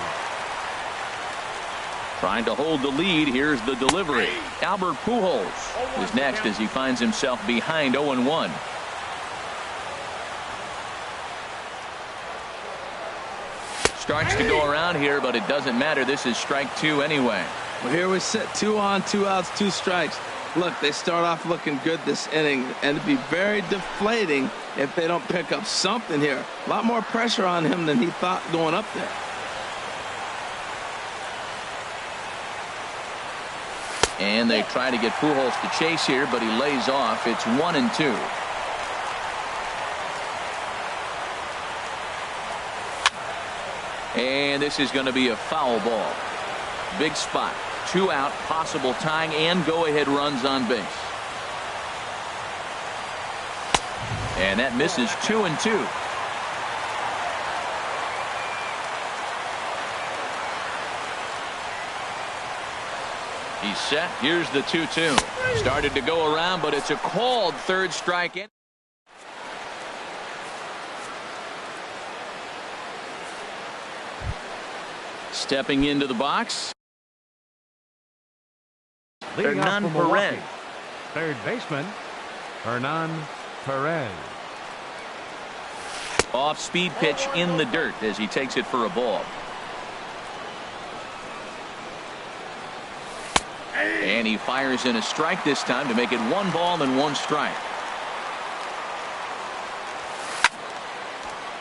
Trying to hold the lead. Here's the delivery. Albert Pujols is next as he finds himself behind 0-1. Strikes to go around here, but it doesn't matter. This is strike 2 anyway. Well, here we sit, 2 on, 2 outs, 2 strikes. Look, they start off looking good this inning, and it'd be very deflating if they don't pick up something here. A lot more pressure on him than he thought going up there. And they try to get Pujols to chase here, but he lays off. It's 1-2. And this is going to be a foul ball. Big spot. 2 out, possible tying and go-ahead runs on base. And that misses 2-2. He's set. Here's the 2-2. Started to go around, but it's a called third strike in. Stepping into the box. Leading off Hernan for Milwaukee, Perez. third baseman, Hernan Perez. Off-speed pitch in the dirt as he takes it for a ball. And he fires in a strike this time to make it 1 ball and 1 strike.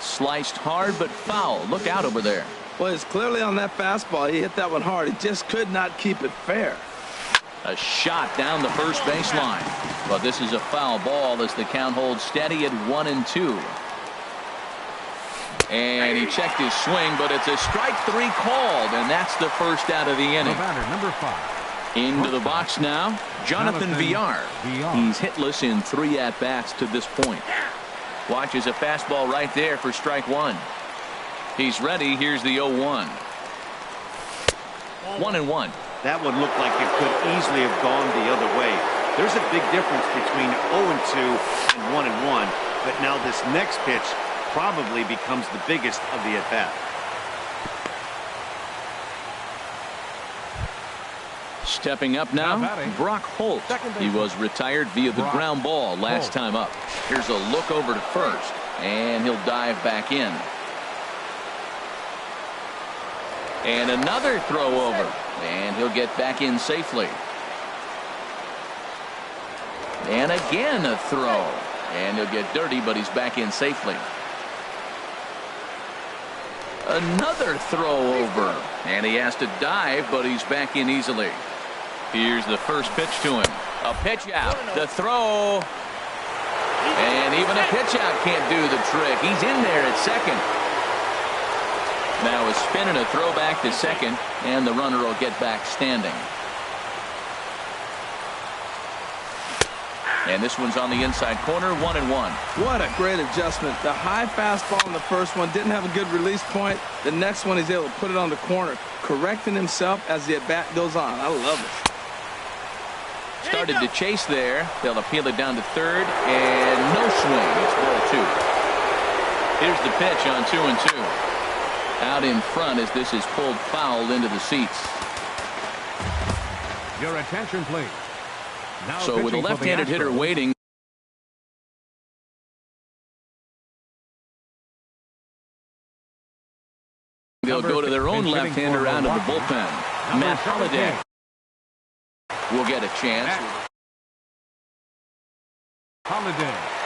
Sliced hard but foul. Look out over there. Well, it's clearly on that fastball. He hit that one hard. He just could not keep it fair. A shot down the first baseline. But this is a foul ball as the count holds steady at 1-2. And he checked his swing, but it's a strike 3 called, and that's the first out of the inning. The batter, number 5. Into the box now, Jonathan Villar. He's hitless in 3 at-bats to this point. Watches a fastball right there for strike 1. He's ready. Here's the 0-1. 1-1. That one looked like it could easily have gone the other way. There's a big difference between 0-2 and 1-1, but now this next pitch probably becomes the biggest of the at-bat. Stepping up now, Brock Holt. He was retired via the ground ball last time up. Here's a look over to first, and he'll dive back in. And another throw over, and he'll get back in safely. And again a throw, and he'll get dirty, but he's back in safely. Another throw over, and he has to dive, but he's back in easily. Here's the first pitch to him. A pitch out. The throw. And even a pitch out can't do the trick. He's in there at second. Now a spin and a throw back to second, and the runner will get back standing. And this one's on the inside corner, 1-1. What a great adjustment. The high fastball in the first one didn't have a good release point. The next one he's able to put it on the corner, correcting himself as the at-bat goes on. I love it. Started to chase there. They'll appeal it down to third, and no swing. It's ball 2. Here's the pitch on 2-2. Out in front as this is pulled foul into the seats. Your attention, please. Now so with a left-handed hitter waiting, they'll go to their own left-hander out of the bullpen. Matt Holliday will get a chance. Holliday.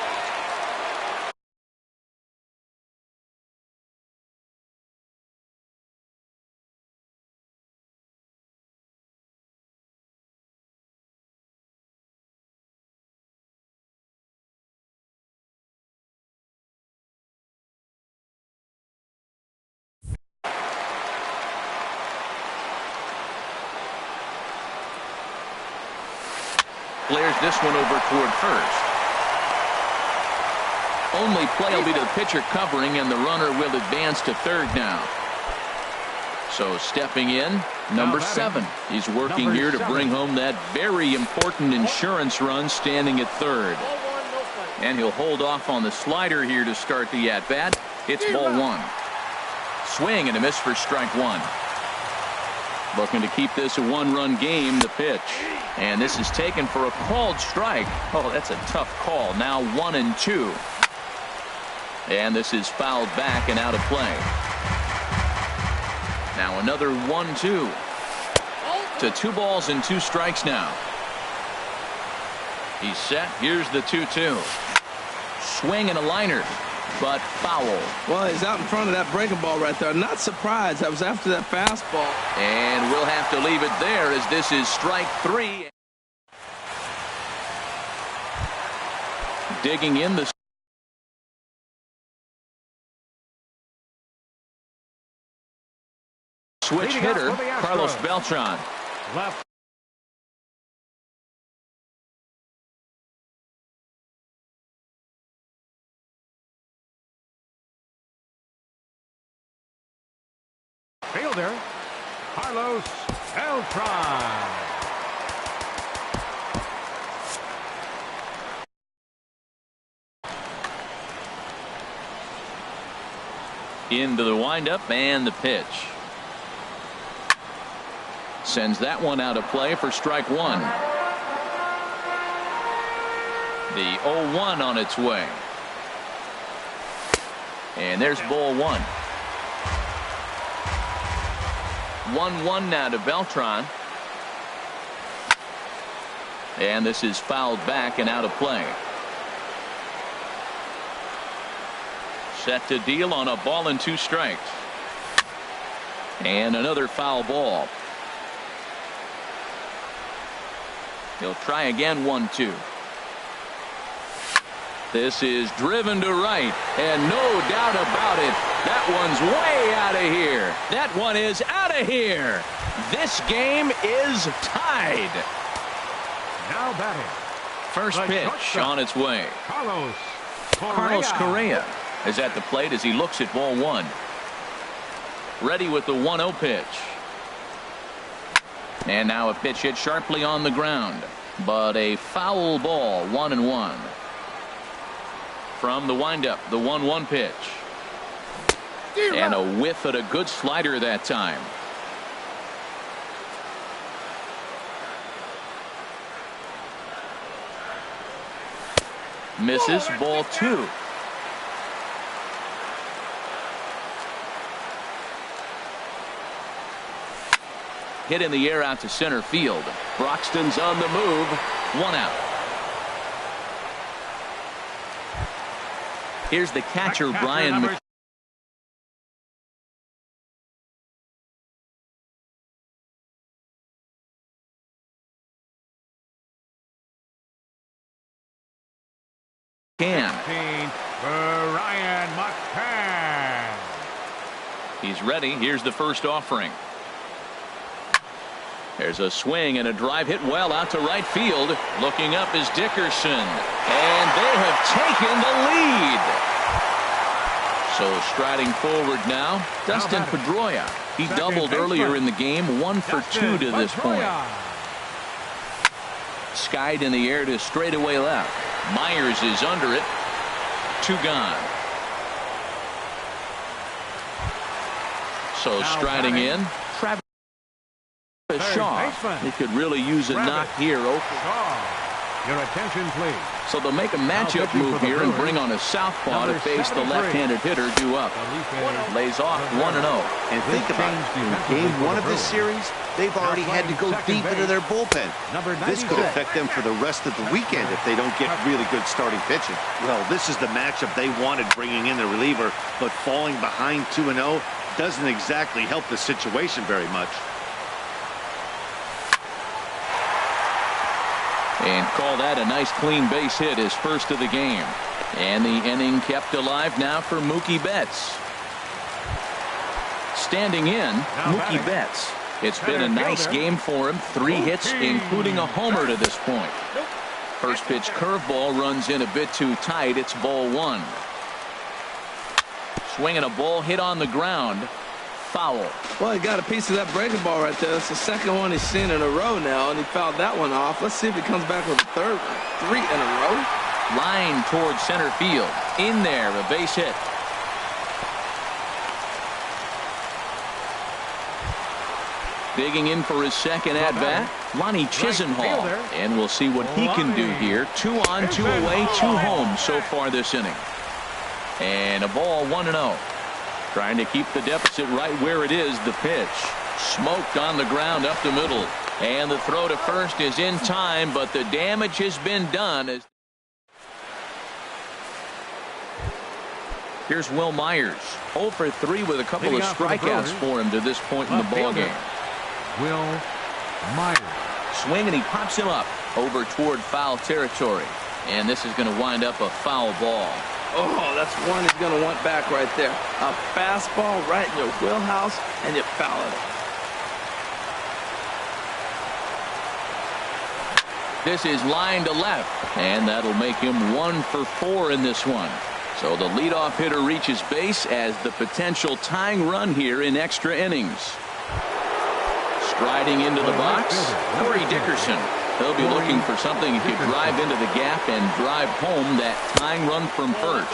Flares this one over toward first. Only play will be to the pitcher covering, and the runner will advance to third now. So stepping in, number 7. He's working here to bring home that very important insurance run, standing at third. And he'll hold off on the slider here to start the at-bat. It's ball 1. Swing and a miss for strike 1. Looking to keep this a one-run game, the pitch. And this is taken for a called strike. Oh, that's a tough call. Now 1-2. And this is fouled back and out of play. Now another 1-2. To 2 balls and 2 strikes now. He's set. Here's the 2-2. Swing and a liner, but foul. Well, he's out in front of that breaking ball right there. Not surprised. I was after that fastball. And we'll have to leave it there as this is strike 3. Digging in the switch hitter, Carlos Beltran. Left. Fielder, Carlos Beltran. Into the windup and the pitch. Sends that one out of play for strike 1. The 0-1 on its way. And there's ball 1. 1-1 now to Beltran. And this is fouled back and out of play. Set to deal on a ball and 2 strikes. And another foul ball. He'll try again, 1-2. This is driven to right, and no doubt about it, that one's way out of here. That one is out of here. This game is tied. Now batting. First pitch on its way. Carlos Correa is at the plate as he looks at ball 1. Ready with the 1-0 pitch. And now a pitch hit sharply on the ground, but a foul ball, 1-1. From the windup, the 1-1 pitch. And a whiff at a good slider that time. Misses, ball 2. Hit in the air out to center field. Broxton's on the move. 1 out. Here's the catcher, Brian. Ryan McCann. He's ready. Here's the first offering. There's a swing and a drive hit well out to right field. Looking up is Dickerson. And they have taken the lead. So striding forward now, Dustin Pedroia. He doubled earlier in the game, 1 for 2 to this point. Skied in the air to straightaway left. Myers is under it. 2 gone. So striding in, Travis Shaw. He could really use a knock here. Your attention, please. So they'll make a matchup move here and bring on a southpaw to face the left-handed hitter due up. Lays off 1-0. And think about it. In game 1 of this series, they've already had to go deep into their bullpen. This could affect them for the rest of the weekend if they don't get really good starting pitching. Well, this is the matchup they wanted, bringing in the reliever, but falling behind 2-0 doesn't exactly help the situation very much. And call that a nice clean base hit, his first of the game. And the inning kept alive now for Mookie Betts. Standing in, Mookie Betts. It's been a nice game for him. 3 hits, including a homer to this point. First pitch curveball runs in a bit too tight. It's ball 1. Swinging a ball hit on the ground. Foul. Well, he got a piece of that breaking ball right there. That's the second one he's seen in a row now, and he fouled that one off. Let's see if he comes back with a third one. 3 in a row. Line towards center field. In there, a base hit. Digging in for his second at-bat, Lonnie Chisenhall. And we'll see what he can do here. 2 on, 2 away, 2 home so far this inning. And a ball 1-0. Trying to keep the deficit right where it is. The pitch smoked on the ground up the middle, and the throw to first is in time, but the damage has been done. Here's Will Myers, 0 for 3 with a couple of strikeouts for him to this point in the ball game. Will Myers. Swing, and he pops him up over toward foul territory, and this is going to wind up a foul ball. Oh, that's one he's going to want back right there. A fastball right in your wheelhouse, and you foul it. This is line to left, and that'll make him 1 for 4 in this one. So the leadoff hitter reaches base as the potential tying run here in extra innings. Striding into the box, Corey Dickerson. He'll be looking for something he could drive into the gap and drive home that tying run from first.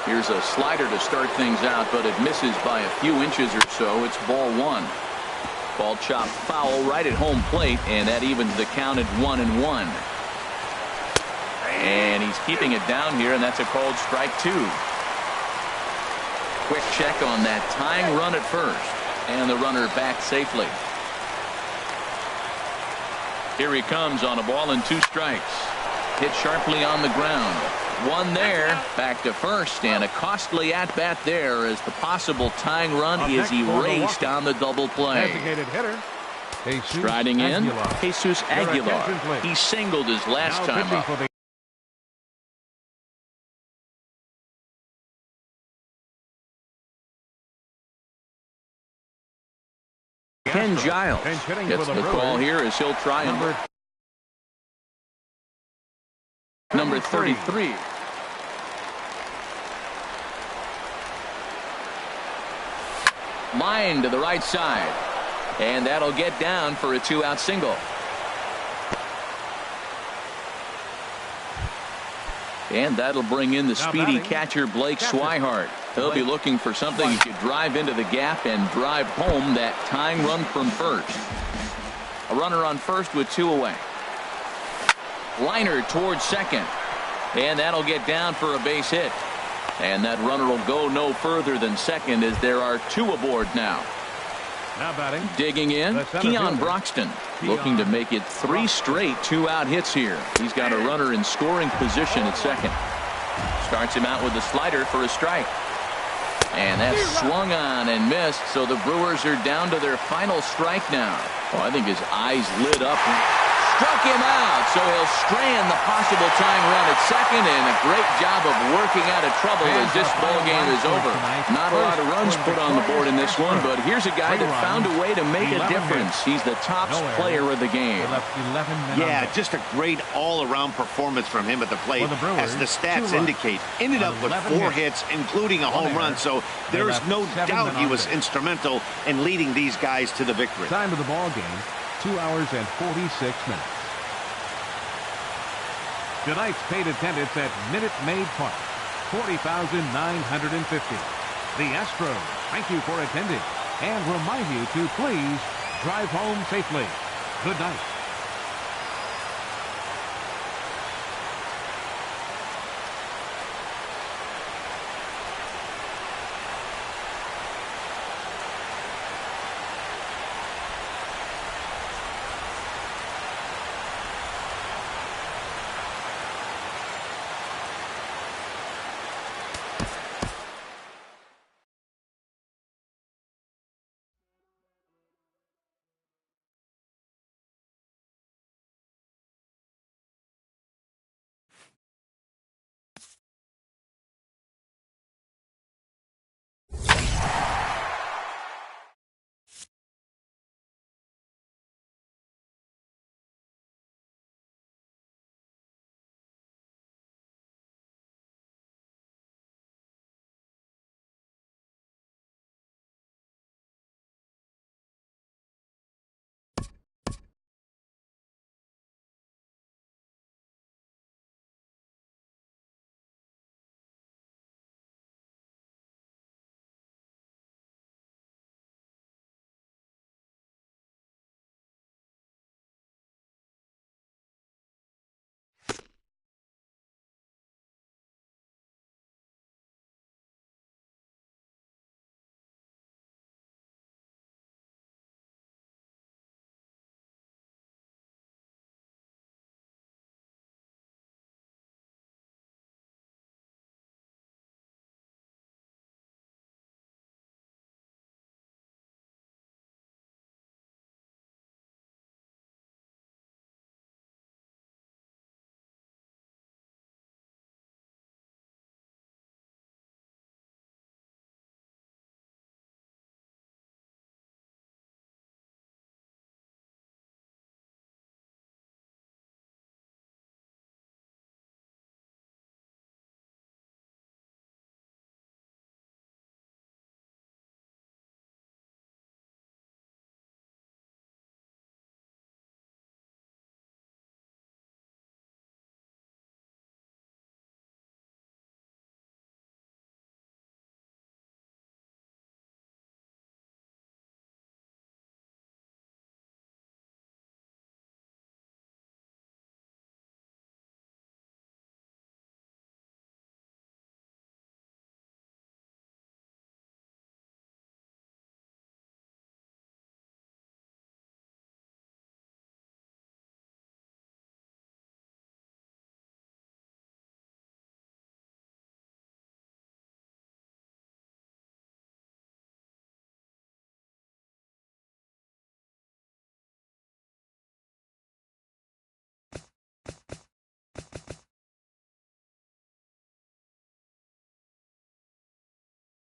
Here's a slider to start things out, but it misses by a few inches or so. It's ball 1. Ball chopped foul right at home plate, and that evens the count at 1-1. And he's keeping it down here, and that's a called strike 2. Quick check on that tying run at first, and the runner back safely. Here he comes on a ball and 2 strikes. Hit sharply on the ground. 1 there. Back to first, and a costly at-bat there as the possible tying run is erased on the double play. Striding in, Jesus Aguilar. He singled his last time up. Ken Giles gets the call here as he'll try number 33. Line to the right side, and that'll get down for a 2-out single. And that'll bring in the speedy catcher Blake Swihart. He'll be looking for something he could drive into the gap and drive home that tying run from first. A runner on first with 2 away. Liner towards second, and that'll get down for a base hit. And that runner will go no further than second as there are 2 aboard now. Digging in, Keon Broxton, looking to make it 3 straight 2-out hits here. He's got a runner in scoring position at second. Starts him out with the slider for a strike. And that's swung on and missed, so the Brewers are down to their final strike now. Oh, I think his eyes lit up. struck him out, so he'll strand the possible tying run at second, and a great job of working out of trouble as this ball game is over. Not a lot of runs put on the board in this one, but here's a guy that found a way to make a difference. He's the top player of the game. Yeah, just a great all-around performance from him at the plate, as the stats indicate. Ended up with 4 hits, including a home run, so there's no doubt he was instrumental in leading these guys to the victory. Time of the ball game, 2 hours and 46 minutes. Tonight's paid attendance at Minute Maid Park, 40,950. The Astros thank you for attending and remind you to please drive home safely. Good night.